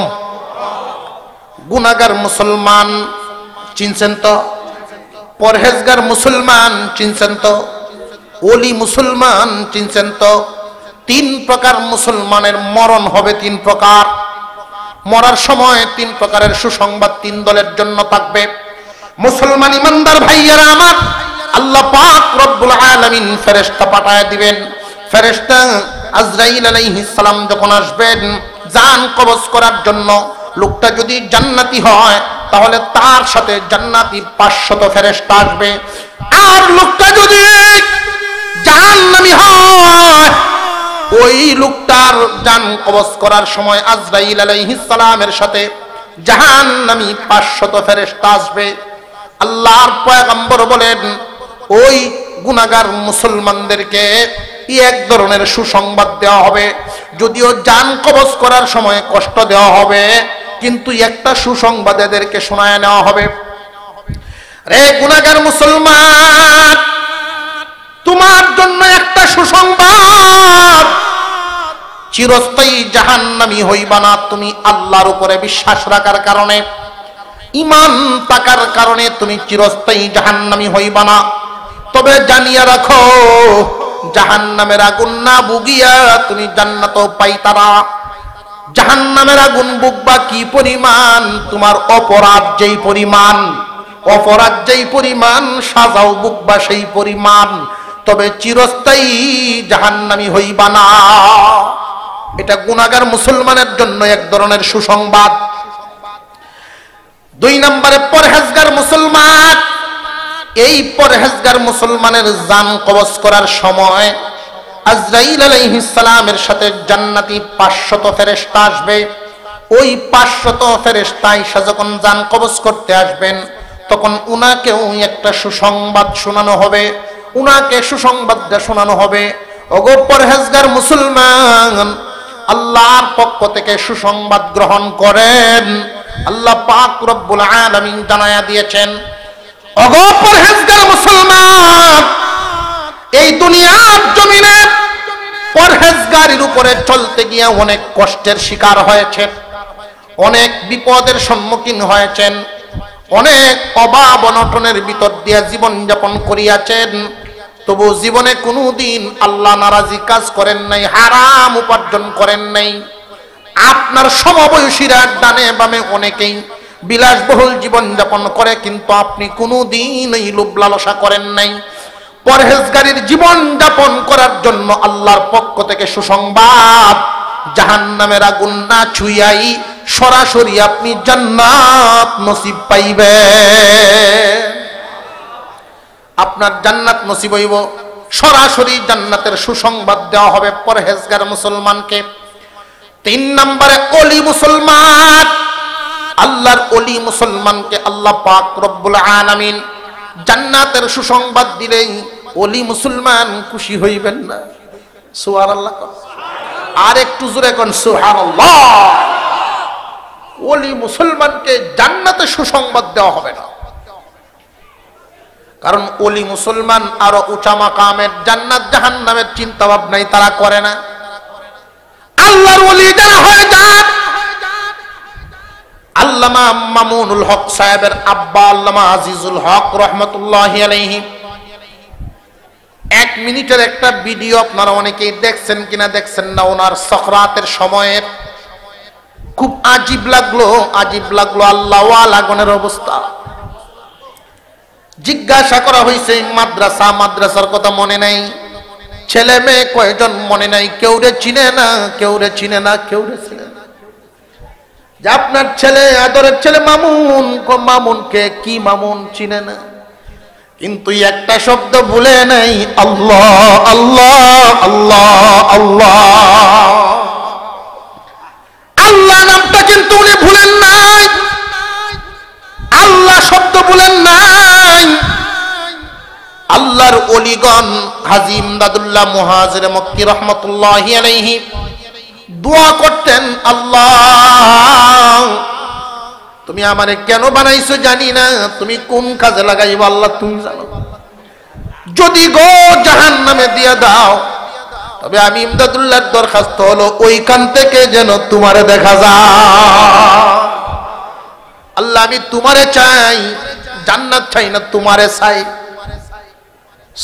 গুনাহগার মুসলমান চিনছেন তো? পরহেজগার মুসলমান চিনছেন তো? ওলি মুসলমান চিনছেন তো? 3 প্রকার মুসলমানের মরণ হবে, 3 প্রকার। মরার সময় 3 প্রকারের সুসংবাদ 3 দলের জন্য থাকবে। মুসলমান ইমানদার ভাইয়ারা আমার, আল্লাহ পাক রব্বুল আলামিন ফেরেশতা পাঠায় দিবেন। ফেরেশতা আজরাইল আলাইহিস সালাম যখন আসবেন জান কবজ করার জন্য, লোকটা যদি জান্নাতি হয় তাহলে তার সাথে জান্নাতি 500 ফেরেশতা আসবে। আর লোকটা যদি জাহান্নামী হয়, ওই লোকটার জান কবজ করার সময় আজরাইল আলাইহিস সালামের সাথে জাহান্নামী 500 ফেরেশতা আসবে। আল্লাহর পয়গম্বর বলেন, ওই গুনাহগার মুসলমানদেরকে এক ধরনের সুসংবাদ দেওয়া হবে। যদিও জান কবজ করার সময় কষ্ট দেওয়া হবে, কিন্তু একটা সুসংবাদ এদেরকে শোনায় নেওয়া হবে। রে গুনাহগার মুসলমান, তোমার জন্য একটা সুসংবাদ, চিরস্থায়ী জাহান্নামী হইবা না। তুমি আল্লাহর উপরে বিশ্বাস রাখার কারণে, ঈমান থাকার কারণে তুমি চিরস্থায়ী জাহান্নামী হইবা না। তবে জানিয়া রাখো, জাহান্নামের আগুন না ভুগিয়া তুমি জান্নাত পাইতা না। জাহান্নামের আগুন ভুগবা কি পরিমাণ? তোমার অপরাধ যেই পরিমাণ, সাজাও ভুগবা সেই পরিমাণ। তবে চিরস্থায়ী জাহান্নামী হইবা না। এটা গুনাহগার মুসলমানের জন্য এক ধরনের সুসংবাদ। 2 নম্বরে পরহেজগার মুসলমান, এই পরহেজগার মুসলমানের জান কবজ করার সময় আজরাইল আলাইহিস সালামের সাথে জান্নাতি 500 ফেরেশতা আসবে। ওই 500 ফেরেশতা এসে যখন জান কবজ করতে আসবেন, তখন উনাকেও একটা সুসংবাদ শোনানো হবে, উনাকে সুসংবাদটা শোনানো হবে। ওগো পরহেজগার মুসলমান, আল্লাহর পক্ষ থেকে সুসংবাদ গ্রহণ করেন। আল্লাহ পাক রব্বুল আলামিন জানায়া দিয়েছেন, ওগো পরহেজগার মুসলমান, এই দুনিয়ার জমিনে পরহেজগারির উপরে চলতে গিয়ে অনেক কষ্টের শিকার হয়েছে, অনেক বিপদের সম্মুখীন হয়েছেন, অনেক অভাব অনটনের ভিতর দিয়ে জীবন যাপন করিয়াছেন। তবু জীবনে কোনোদিন আল্লাহ নারাজি কাজ করেন নাই, হারাম উপার্জন করেন নাই। আপনার সমবয়সীরা ডানে বামে অনেকেই বিলাসবহুল জীবন যাপন করে, কিন্তু আপনি কোনোদিন এই লোভ লালসা করেন নাই। পরহেজগারির জীবন যাপন করার জন্য আল্লাহর পক্ষ থেকে সুসংবাদ, জাহান্নামের আগুন না ছুঁয়াই সরাসরি আপনি জান্নাত নসিব পাইবেন। আপনার জান্নাত নসিব হইব, সরাসরি জান্নাতের সুসংবাদ দেওয়া হবে পরহেজগার মুসলমানকে। 3 নম্বরে ওলি মুসলমান, আল্লাহর ওলি মুসলমানকে আল্লাহ পাক রব্বুল আলামিন জান্নাতের সুসংবাদ দিলেই ওলি মুসলমান খুশি হইবেন না? সুবহানাল্লাহ। আর একটু জোরে কোন সুবহানাল্লাহ। ওলি মুসলমানকে জান্নাতের সুসংবাদ দেওয়া হবে না, কারণ ওলি মুসলমান আরো উঁচা মাকামের, জান্নাত জাহান্নামের চিন্তা ভাবনাই তারা করে না। আল্লাহর ওলি যারা হয়ে যান, আল্লামা মামুনুল হক সাহেবের আব্বা আল্লামা আজিজুল হক রহমতুল্লাহি আলাইহি 1 মিনিটের একটা ভিডিও আপনারা অনেকেই দেখছেন কিনা দেখছেন না, ওনার সাকরাতের সময়ের খুব আজীব লাগলো আল্লাহওয়ালাগণের অবস্থা। জিজ্ঞাসা করা হয়েছে মাদ্রাসার কথা মনে নাই, ছেলে মেয়ে কয়জন মনে নাই, কেউরে চিনে না, কেউরে চিনে না। যে আপনার ছেলে, আদরের ছেলে মামুন, মামুনকে কি মামুন চিনে না, কিন্তু একটা শব্দ ভুলে নাই, আল্লাহ আল্লাহ আল্লাহ আল্লাহ। আল্লাহ নামটা কিন্তু উনি ভুলেন নাই, আল্লাহ শব্দ ভুলেন নাই। আল্লাহর ওলিগণ হাজী ইমদাদুল্লাহ মুহাজির মক্কি রহমতুল্লাহি আলাইহি দোয়া করতেন, আল্লাহ তুমি আমারে কেন বানাইছো জানি না, তুমি কোন কাজে লাগাইবো আল্লাহ তুমি জানো। যদি গো জাহান্নামে দিয়া দাও, তবে আমি ইমদাদুল্লাহর দরখাস্ত হলো ওইখান থেকে যেন তোমারে দেখা যায়। আল্লাহ আমি তোমারে চাই, জান্নাত চাই না, তোমারে চাই।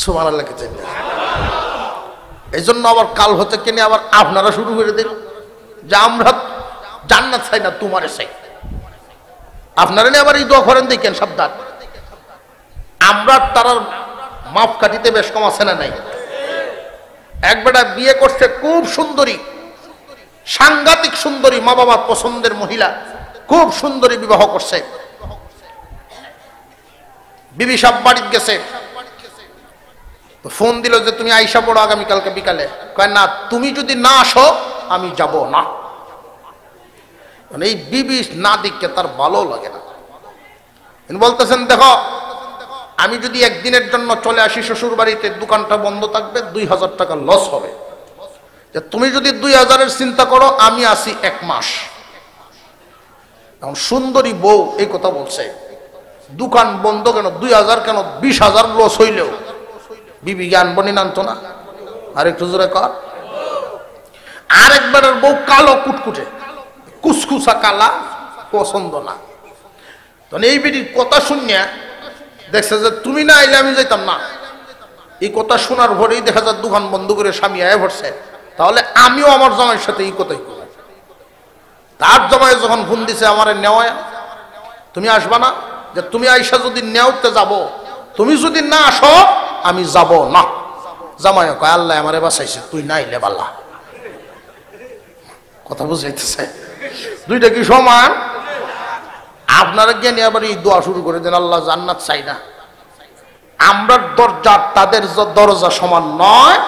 সুবহানাল্লাহ। এই জন্য আবার কাল হতে কিনে আবার আপনারা শুরু করে দিন যে আমরা জান্নাত চাই না, তোমারে চাই। আপনারা আবার এই দোয়া করেন, দেখেন সাবধান, আমরা তার মাপ কাটিতে বেশ কম আছে না নাই। এক বেটা বিয়ে করছে, খুব সুন্দরী, সাংঘাতিক সুন্দরী, মা বাবার পছন্দের মহিলা, খুব সুন্দরী বিবাহ করছে। বিবি সাহেব বাড়িতে গেছে, ফোন দিল যে তুমি আইসা পড়ো আগামীকালকে বিকালে। কয় না, তুমি যদি না আসো আমি যাব না। এই বিবি না দেখে তার ভালো লাগে না। বলতেছেন দেখো, আমি যদি একদিনের জন্য চলে আসি শ্বশুর বাড়িতে, দোকানটা বন্ধ থাকবে, 2000 টাকা লস হবে। যে তুমি যদি 2000-এর চিন্তা করো, আমি আসি 1 মাস। এখন সুন্দরী বউ এই কথা বলছে, দোকান বন্ধ কেন, 2000 কেন, 20,000 লস হইলেও বিবি জ্ঞান বনি নামতো না। আর একটু জোরে কর। আরেকবারের বউ কালো কুটকুটে, কুসকুসা কালা, পছন্দ না। তখন এই বিটির কথা শুনিয়া দেখছে যে তুমি না আইলে আমি যাইতাম না। এই কথা শোনার পরেই দেখা যায় দোকান বন্ধ করে স্বামী আয় ভরছে, তাহলে আমিও আমার জামাইয়ের সাথে এই কথাই করব। তার জামাই যখন ফোন দিছে আমার নেওয়া, তুমি আসবা না, যে তুমি আইসা যদি নেওতে যাব, তুমি যদি না আসো আমি যাব না। জামাই কয় আল্লাহ আমারে বাঁচাইছে, তুই নাইলে বালা। কথা বুঝাইতেছে? দুইটা কি সমান? আপনারা জ্ঞানী আবার এই দোয়া শুরু করে দেন, আল্লাহ জান্নাত চাই না। আমরা দরজা তাদের দরজা সমান নয়,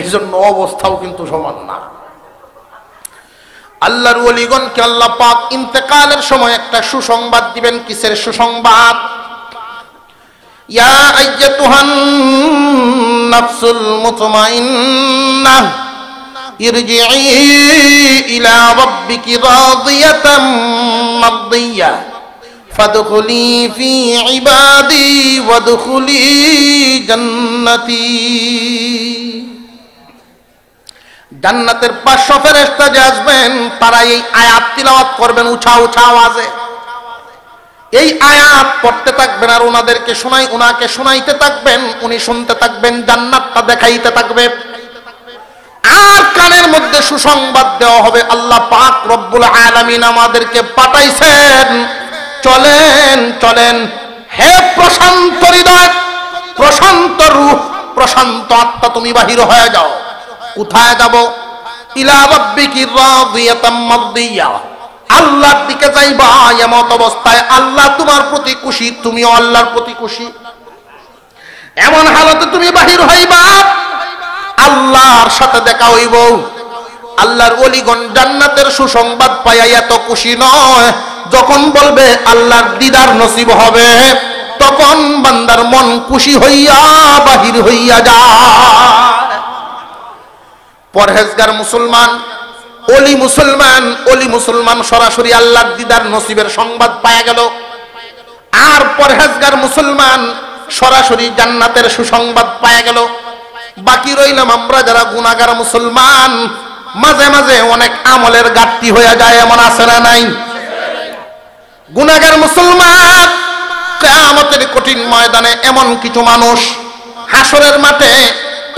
এই জন্য অবস্থাও কিন্তু সমান না। আল্লাহর ওলিগণকে আল্লাহ পাক ইন্তেকালের সময় একটা সুসংবাদ দিবেন। কিসের সুসংবাদ? ইয়া আইয়াতুহান নাফসুল মুতমাইন্নাহ ইরজিই ইলা রাব্বিকি রাদিয়াতাম মারদিয়া ফাদখুলি ফি ইবাদি ওয়াদখুলি জান্নাতি। জান্নাতের 500 ফেরেশতা যে আসবেন, তারা এই আয়াত তিলাওয়াত করবেন উঁচা উঁচা আওয়াজে। এই আয়াত পড়তে থাকবেন আর উনাকে শোনাইতে থাকবেন, উনি শুনতে থাকবেন, জান্নাতটা দেখাইতে থাকবে। আর কানের মধ্যে সুসংবাদ দেওয়া হবে, আল্লাহ পাক রব্বুল আলামিন আমাদেরকে পাঠাইছেন, চলেন চলেন হে প্রশান্ত হৃদয়, প্রশান্ত রূহ, প্রশান্ত আত্মা, তুমি বাহির হয়ে যাও। কোথায় যাব? ইলা রাব্বিকি রাদিয়াতাম মারদিয়া, আল্লাহর দিকে যাইবা এমত অবস্থায় আল্লাহ তোমার প্রতি খুশি, তুমিও আল্লাহর প্রতি খুশি। এমন হালতে তুমি বাহির হইবা, আল্লাহর সাথে দেখা হইব। আল্লাহর ওলিগণ জান্নাতের সুসংবাদ পাইয়া এত খুশি নয়, যখন বলবে আল্লাহর দিদার নসিব হবে, তখন বান্দার মন খুশি হইয়া বাহির হইয়া যায়। পরহেজগার মুসলমান, অলি মুসলমান সরাসরি আল্লাহর দিদার নসিবের সংবাদ পাওয়া গেল। আর পরহেজগার মুসলমান সরাসরি জান্নাতের সুসংবাদ পাওয়া গেল। বাকি রইলাম আমরা যারা গুনাহগার মুসলমান, মাঝে মাঝে অনেক আমলের ঘাটতি হয়ে যায়, এমন আছে না নাই? গুনাহগার মুসলমান কিয়ামতের কঠিন ময়দানে এমন কিছু মানুষ হাসরের মাঠে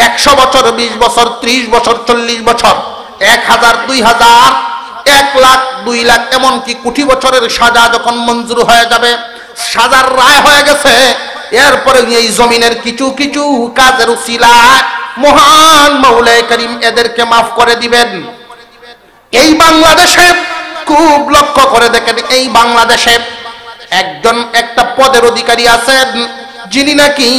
100 বছর, 20 বছর, 30 বছর, 40 বছর, 1000, 2000, 1 লাখ, 2 লাখ, এমনকি কোটি বছরের সাজা যখন মঞ্জুর হয়ে যাবে, সাজার রায় হয়ে গেছে, এরপরে এই জমিনের কিছু কিছু কাজের উসিলায় মহান মাওলায়ে কারীম এদেরকে মাফ করে দিবেন। এই বাংলাদেশে খুব লক্ষ্য করে দেখেন, এই বাংলাদেশে একটা পদের অধিকারী আছেন, যিনি নাকি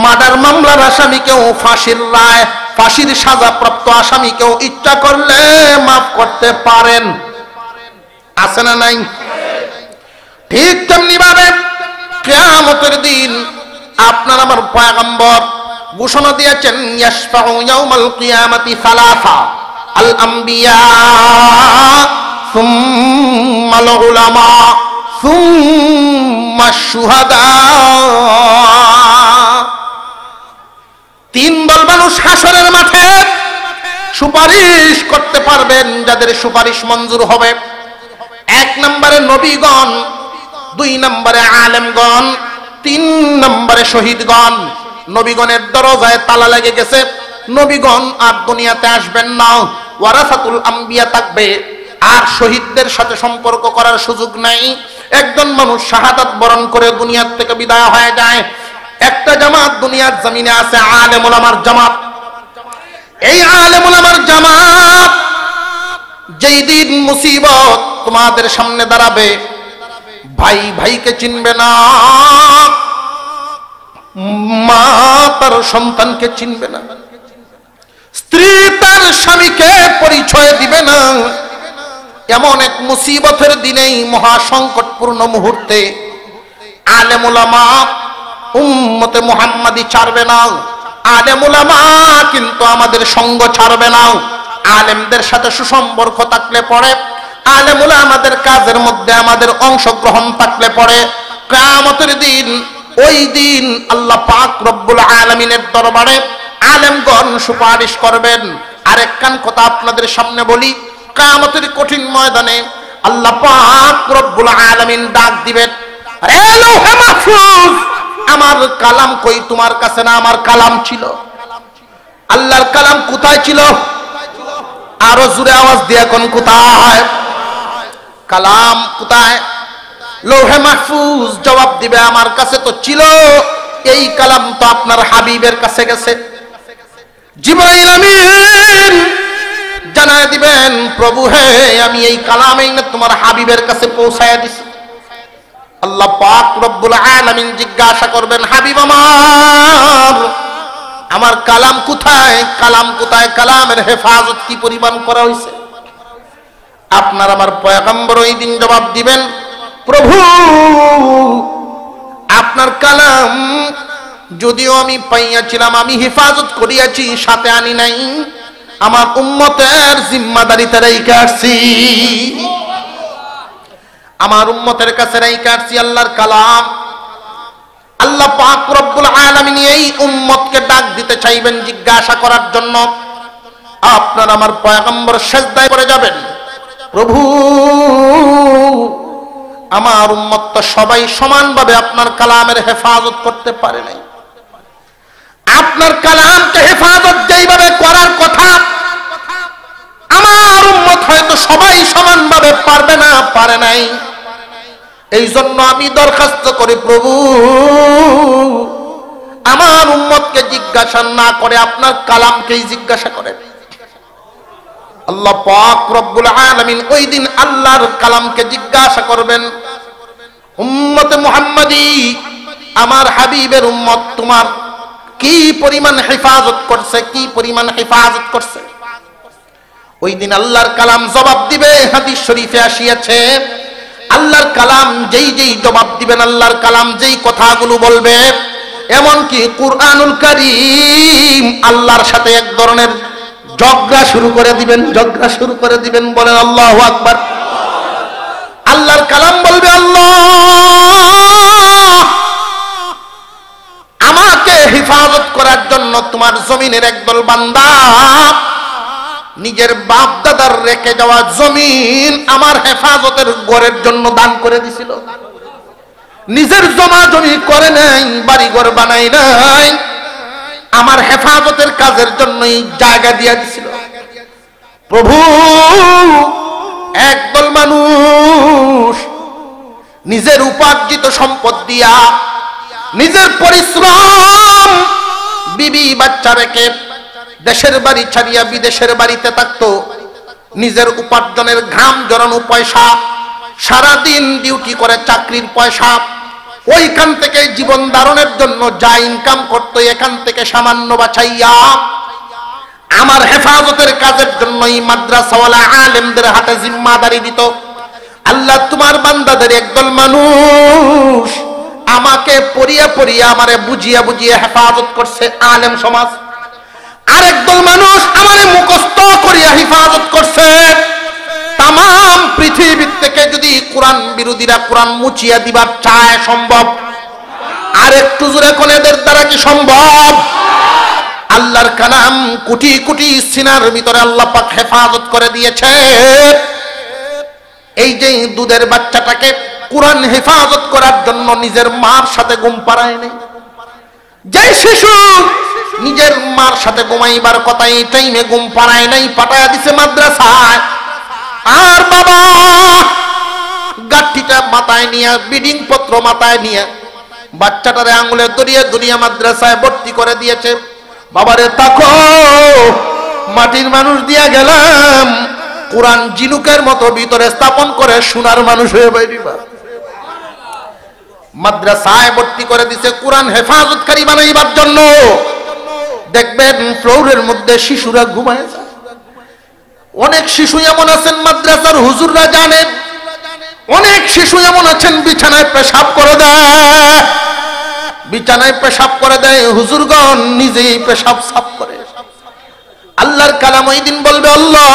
মার্ডার মামলার আসামিকেও ফাঁসির রায়, ফাঁসির সাজাপ্রাপ্ত আসামিকেও ইচ্ছা করলে মাফ করতে পারেন। আছে না নাই? ঠিক তেমনি ভাবে কিয়ামতের দিন আপনার আমার পয়গম্বর ঘোষণা দিয়েছেন, ইয়াশফাউ ইয়াউমাল কিয়ামাতি সালাসা, আল আম্বিয়া সুম্মাল উলামা সুম্মাশ শুহাদা। 3 দল মানুষ হাসরের মাঠে সুপারিশ করতে পারবেন, যাদের সুপারিশ মঞ্জুর হবে। 1 নম্বরে নবীগণ, 2 নম্বরে আলেমগণ, 3 নম্বরে শহীদগণ। নবীগণের দরজায় তালা লেগে গেছে, নবীগণ আর দুনিয়াতে আসবেন না, ওয়ারাসাতুল আম্বিয়া থাকবে, আর শহীদদের সাথে সম্পর্ক করার সুযোগ নাই। একজন মানুষ শাহাদাত বরণ করে দুনিয়ার থেকে বিদায় হয়ে যায়। একটা জামাত দুনিয়ার জমিনে আছে, আলেম ওলামার জামাত। এই আলেম ওলামার জামাত যেই দিন মুসিবত তোমাদের সামনে দাঁড়াবে, ভাই ভাইকে চিনবে না, মা তার সন্তানকে চিনবে না, স্ত্রী তার স্বামীকে পরিচয় দিবে না। এমন এক মুসিবতের দিনেই, মহা সংকটপূর্ণ মুহূর্তে আলেম ওলামা উম্মতে মুহাম্মাদি ছাড়বে না। আলেম ওলামা কিন্তু আমাদের সঙ্গ ছাড়বে না। আলেমদের সাথে সুসম্পর্ক থাকলে পরে, আলেম ওলামাদের কাজের মধ্যে আমাদের অংশগ্রহণ থাকলে পরে, কিয়ামতের দিন, ওই দিন আল্লাহ পাক রব্বুল আলামিনের দরবারে আলেমগণ সুপারিশ করবেন। আরেক কান কথা আপনাদের সামনে বলি, কিয়ামতের কঠিন ময়দানে আল্লাহ পাক রব্বুল আলামিন ডাক দিবেন, আরে লৌহে মাহফুজ, আমার কালাম কই? তোমার কাছে না আমার কালাম ছিল? আল্লাহর কালাম কোথায় ছিল? আরো জোরে আওয়াজ দিয়ে কোন কোথায়? কালাম কোথায়? লৌহে মাহফুজ জবাব দিবে, আমার কাছে তো ছিল, এই কালাম তো আপনার হাবিবের কাছে গেছে। জিবরাইল আমিন জানায় দিবেন, প্রভু হে আমি এই কালাম এই না তোমার হাবিবের কাছে পৌঁছায়া দিছি। আল্লাহ পাক রব্বুল আলামিন জিজ্ঞাসা করবেন, হাবিব আমার কালাম কোথায়? কালাম কোথায়? কালামের হেফাজত কি পরিমাণ করা হয়েছে? আপনার আমার পয়গম্বর ওই দিন জবাব দিবেন, প্রভু আপনার কালাম যদিও আমি পাইয়াছিলাম, আমি হেফাজত করিয়াছি, সাথে আনি নাই, আমার উম্মতের জিম্মাদারিতে রেখে আসছি, আমার উম্মতের কাছে রেখে আসছি আল্লাহর কালাম। আল্লাহ পাক রব্বুল আলামিন এই উম্মতকে ডাক দিতে চাইবেন জিজ্ঞাসা করার জন্য। আপনার আমার পয়গম্বর সিজদায় পড়ে যাবেন, প্রভু আমার উম্মত তো সবাই সমানভাবে আপনার কালামের হেফাজত করতে পারে নাই, আপনার কালামকে হেফাজত যেইভাবে করার কথা আমার উম্মত হয়তো সবাই সমানভাবে পারবে না, পারে নাই। এই জন্য আমি দরখাস্ত করি, প্রভু আমার উম্মতকে জিজ্ঞাসা না করে আপনার কালামকেই জিজ্ঞাসা করেন। আল্লাহ পাক রব্বুল আলামিন ওই দিন আল্লাহর কালামকে জিজ্ঞাসা করবেন, উম্মতে মুহাম্মাদি আমার হাবিবের উম্মত তোমার কি পরিমাণ হেফাজত করছে, কি পরিমাণ হেফাজত করছে? ওই দিন আল্লাহর কালাম জবাব দিবে। হাদিস শরীফে আসিয়াছে, আল্লাহর কালাম যেই যেই জবাব দিবেন, আল্লাহর কালাম যেই কথাগুলো বলবে, এমনকি কুরআনুল কারীম আল্লাহর সাথে এক ধরনের ঝগড়া শুরু করে দিবেন, ঝগড়া শুরু করে দিবেন। বলেন আল্লাহু আকবার। আল্লাহর কালাম বলবে, আল্লাহ আমাকে হেফাজত করার জন্য তোমার জমিনের একদল বান্দা নিজের বাপ দাদার রেখে যাওয়া জমিন আমার হেফাজতের ঘরের জন্য দান করে দিছিল। নিজের জমা জমি করে নাই, বাড়ি ঘর বানাই নাই, আমার হেফাজতের কাজের জন্যই জায়গা দিয়ে দিছিল। প্রভু একদল মানুষ নিজের উপার্জিত সম্পদ দিয়া, নিজের পরিশ্রম, বিবি বাচ্চা রেখে দেশের বাড়ি ছাড়িয়া বিদেশের বাড়িতে থাকতো, নিজের উপার্জনের ঘাম জড়ানো পয়সা, সারাদিন ডিউটি করে চাকরির পয়সা, ওইখান থেকে জীবন ধারণের জন্য যা ইনকাম করতো এখান থেকে সামান্য বাঁচাইয়া আমার হেফাজতের কাজের জন্য এই মাদ্রাসাওয়ালা আলেমদের হাতে জিম্মাদারি দিত। আল্লাহ তোমার বান্দাদের একদল মানুষ আমাকে পড়িয়া পড়িয়া আমারে বুঝিয়া বুঝিয়া হেফাজত করছে আলেম সমাজ, আর একদল মানুষ আমারে মুখস্থ করিয়া হেফাজত করছে। তাম পৃথিবীর থেকে যদি কোরআন বিরোধীরা কোরআন মুচিয়া দিবার চায় সম্ভব? আর একটু জোরে কোন এদের দ্বারা কি সম্ভব? আল্লাহর কালাম কোটি কোটি সিনার ভিতরে আল্লাহ পাক হেফাজত করে দিয়েছে। এই যে দুধের বাচ্চাটাকে কোরআন হেফাজত করার জন্য নিজের মার সাথে ঘুম পাড়ায় নেই, যে শিশু নিজের মার সাথে ঘুমাইবার কথা এই টাইমে ঘুম পাড়ায় নাই, পাঠায় দিছে মাদ্রাসায়। আর বাবা গাঠিটা মাথায় নিয়ে, বিডিং পত্র মাথায় নিয়ে বাচ্চাটারে আঙুলে দড়িয়ে দড়িয়ে মাদ্রাসায় ভর্তি করে দিয়েছে। বাবারে তাকো, মাটির মানুষ দিয়া গেলাম, কোরআন জিনুকের মতো ভিতরে স্থাপন করে সোনার মানুষ হয়ে বাইরিবা। মাদ্রাসায় ভর্তি করে দিছে কোরআন হেফাজতকারী বানাইবার জন্য। দেখবেন ফ্লোরের মধ্যে শিশুরা ঘুমায় যায়। অনেক শিশু এমন আছেন মাদ্রাসার হুজুররা জানেন, অনেক শিশু এমন আছেন বিছানায় পেশাব করে দেয়, বিছানায় পেশাব করে দেয়, হুজুরগণ নিজেই পেশাব সাফ করে। আল্লাহর কালাম ওই দিন বলবে, আল্লাহ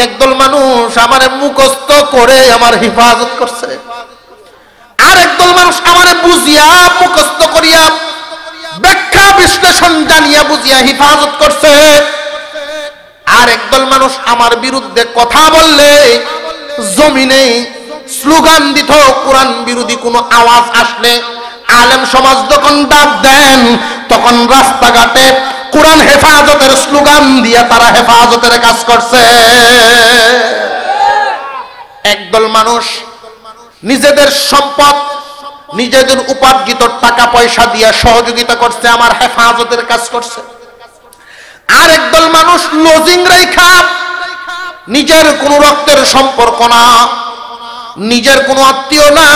একদল মানুষ আমারে মুখস্থ করে আমার হেফাজত করছে, আর একদল মানুষ আমারে বুঝিয়া মুখস্থ করিয়া ব্যাখ্যা বিশ্লেষণ জানিয়া বুঝিয়া হেফাজত করছে, আর একদল মানুষ আমার বিরুদ্ধে কথা বললে জমিনে স্লোগান দিত। কোরআন বিরোধী কোনো আওয়াজ আসলে আলেম সমাজ যখন ডাক দেন তখন রাস্তাঘাটে কোরআন হেফাজতের স্লোগান দিয়ে তারা হেফাজতের কাজ করছে। একদল মানুষ নিজেদের সম্পদ, নিজেদের উপার্জিত টাকা পয়সা দিয়ে সহযোগিতা করছে, আমার হেফাজতের কাজ করছে। আর একদল মানুষ লজিং রেখা, নিজের কোনো রক্তের সম্পর্ক না, নিজের কোনো আত্মীয় না,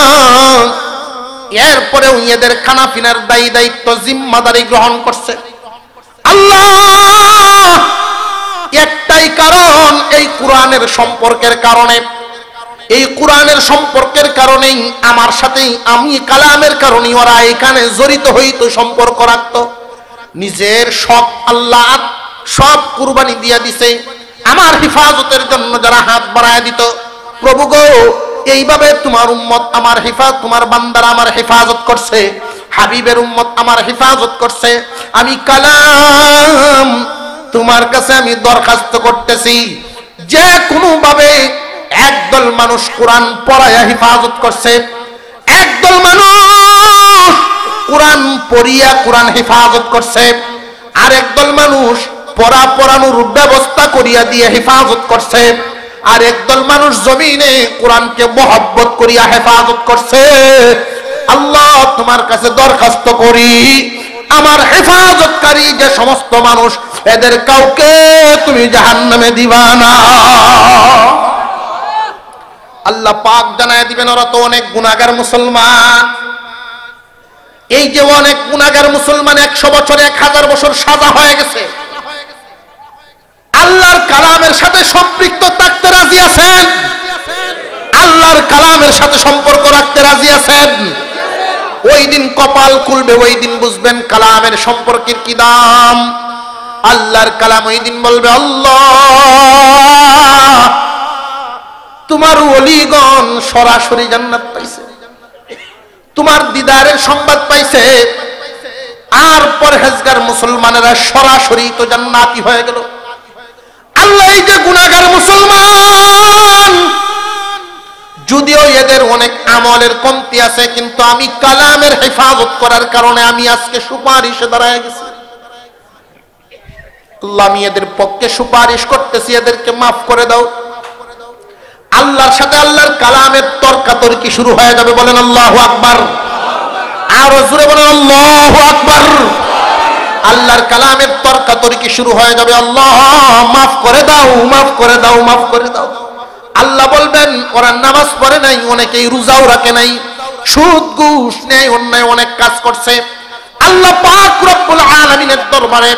এরপরেও এদের খানাপিনার দায়িত্ব জিম্মাদারি গ্রহণ করছে। আল্লাহ একটাই কারণ, এই কোরআনের সম্পর্কের কারণে, এই কোরআনের সম্পর্কের কারণেই আমার সাথেই, আমি কালামের কারণে ওরা এখানে জড়িত হইতো, সম্পর্ক রাখতো। নিজের সব আল্লাহ সব কুরবানি দিয়া দিছে আমার হেফাজতের জন্য। যারা হাত বাড়ায় দিত, প্রভু গো এইভাবে তোমার উম্মত আমার হেফাজত, তোমার বান্দারা আমার হেফাজত করছে, হাবিবের উম্মত আমার হেফাজত করছে, আমি কালাম তোমার কাছে আমি দরখাস্ত করতেছি, যে কোনো ভাবে একদল মানুষ কোরআন পড়ায়া হেফাজত করছে, একদল মানুষ কোরআন পড়িয়া কোরআন হেফাজত করছে, আর একদল মানুষ পড়ানোর ব্যবস্থা করিয়া দিয়ে হেফাজত করছে, আর একদল মানুষ জমিনে কোরআনকে মহব্বত করিয়া হেফাজত করছে। আল্লাহ তোমার কাছে দরখাস্ত করি, আমার হেফাজতকারী যে সমস্ত মানুষ, এদের কাউকে তুমি জাহান্নামে দিবা না। আল্লাহ পাক জানায় দিবেন ওরা তো অনেক গুনাহগার মুসলমান। এই যে অনেক গুনাহগার মুসলমান 100 বছর 1000 বছর সাজা হয়ে গেছে, আল্লাহর কালামের সাথে সম্পৃক্ত থাকতে রাজি আছেন? আল্লাহর কালামের সাথে সম্পর্ক রাখতে রাজি আছেন? ওই দিন কপাল খুলবে, ওই দিন বুঝবেন কালামের সম্পর্কের কি দাম। আল্লাহর কালাম ওই দিন বলবে, আল্লাহ তোমার ওলিগণ সরাসরি জান্নাত পাইছে, তোমার দিদারের সংবাদ পাইছে, আর পরহেজগার মুসলমানেরা সরাসরি তো জান্নাতি হয়ে গেল। আল্লাহ এই যে গুনাহগার মুসলমান, যদিও এদের অনেক আমলের কমতি আছে, কিন্তু আমি কালামের হেফাজত করার কারণে আমি আজকে সুপারিশে দাঁড়ায় গেছি। আল্লাহ আমি এদের পক্ষে সুপারিশ করতেছি, এদেরকে মাফ করে দাও। আল্লাহর সাথে আল্লাহর কালামের তর্কাতর্কি শুরু হয়ে যাবে। বলেন আল্লাহু আকবার, আরো জোরে বলেন আল্লাহু আকবার। আল্লাহর কালামের তর্কাতর্কি শুরু হয়ে যাবে, আল্লাহ মাফ করে দাও, মাফ করে দাও, মাফ করে দাও। আল্লাহ বলবেন ওরা নামাজ পড়ে নাই, অনেকেই রোজাও রাখে নাই, সুদ ঘুষ নেয়, অন্যায় অনেক কাজ করছে। আল্লাহ পাক রব্বুল আলামিনের দরবারে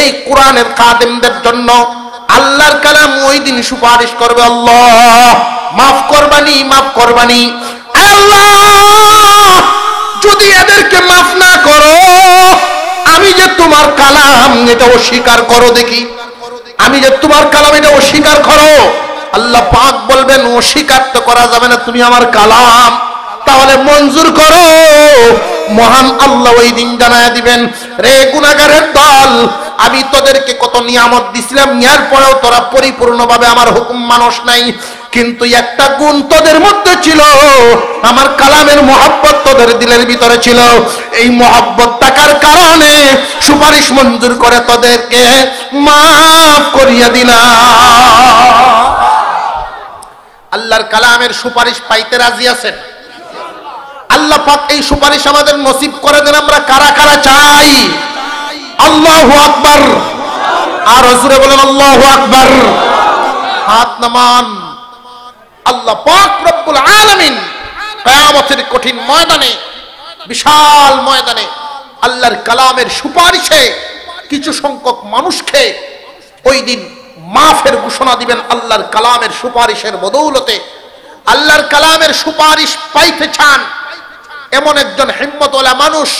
এই কোরআনের খাদেমদের জন্য আল্লাহর কালাম ওই দিন সুপারিশ করবে, আল্লাহ মাফ করবানি, মাফ করবানি। আল্লাহ যদি এদেরকে মাফ না করো, আমি যে তোমার কালাম এটা অস্বীকার করো, দেখি আমি যে তোমার কালাম এটা অস্বীকার করো। আল্লাহ পাক বলবেন অস্বীকার তো করা যাবে না, তুমি আমার কালাম তাহলে মঞ্জুর করো। মহান আল্লাহ ওই দিন জানায় দিবেন, রে গুনাহগারের দল, আমি তোদেরকে কত নিয়ামত দিছিলাম, এর পরেও তোরা পরিপূর্ণভাবে আমার হুকুম মানুষ নাই, কিন্তু একটা গুণ তোদের মধ্যে ছিল, আমার কালামের মহব্বত তোদের দিলের ভিতরে ছিল। এই মহব্বত থাকার কারণে সুপারিশ মঞ্জুর করে তোদেরকে মাফ করিয়া দিলাম। আল্লাহর কালামের সুপারিশ পাইতে রাজি আছেন? আল্লাহ পাক এই সুপারিশ আমাদের নসিব করে দেন। আমরা কারা কারা চাই? আল্লাহু আকবার, আর জোরে বলেন আল্লাহু আকবার। হাত নামান। আল্লাহ পাক রব্বুল আলামিন কিয়ামতের কঠিন ময়দানে, বিশাল ময়দানে আল্লাহর কালামের সুপারিশে কিছু সংখ্যক মানুষকে ওই দিন মাফের ঘোষণা দিবেন আল্লাহর কালামের সুপারিশের বদৌলতে। আল্লাহর কালামের সুপারিশ পাইতে চান এমন একজন হিম্মতওয়ালা মানুষ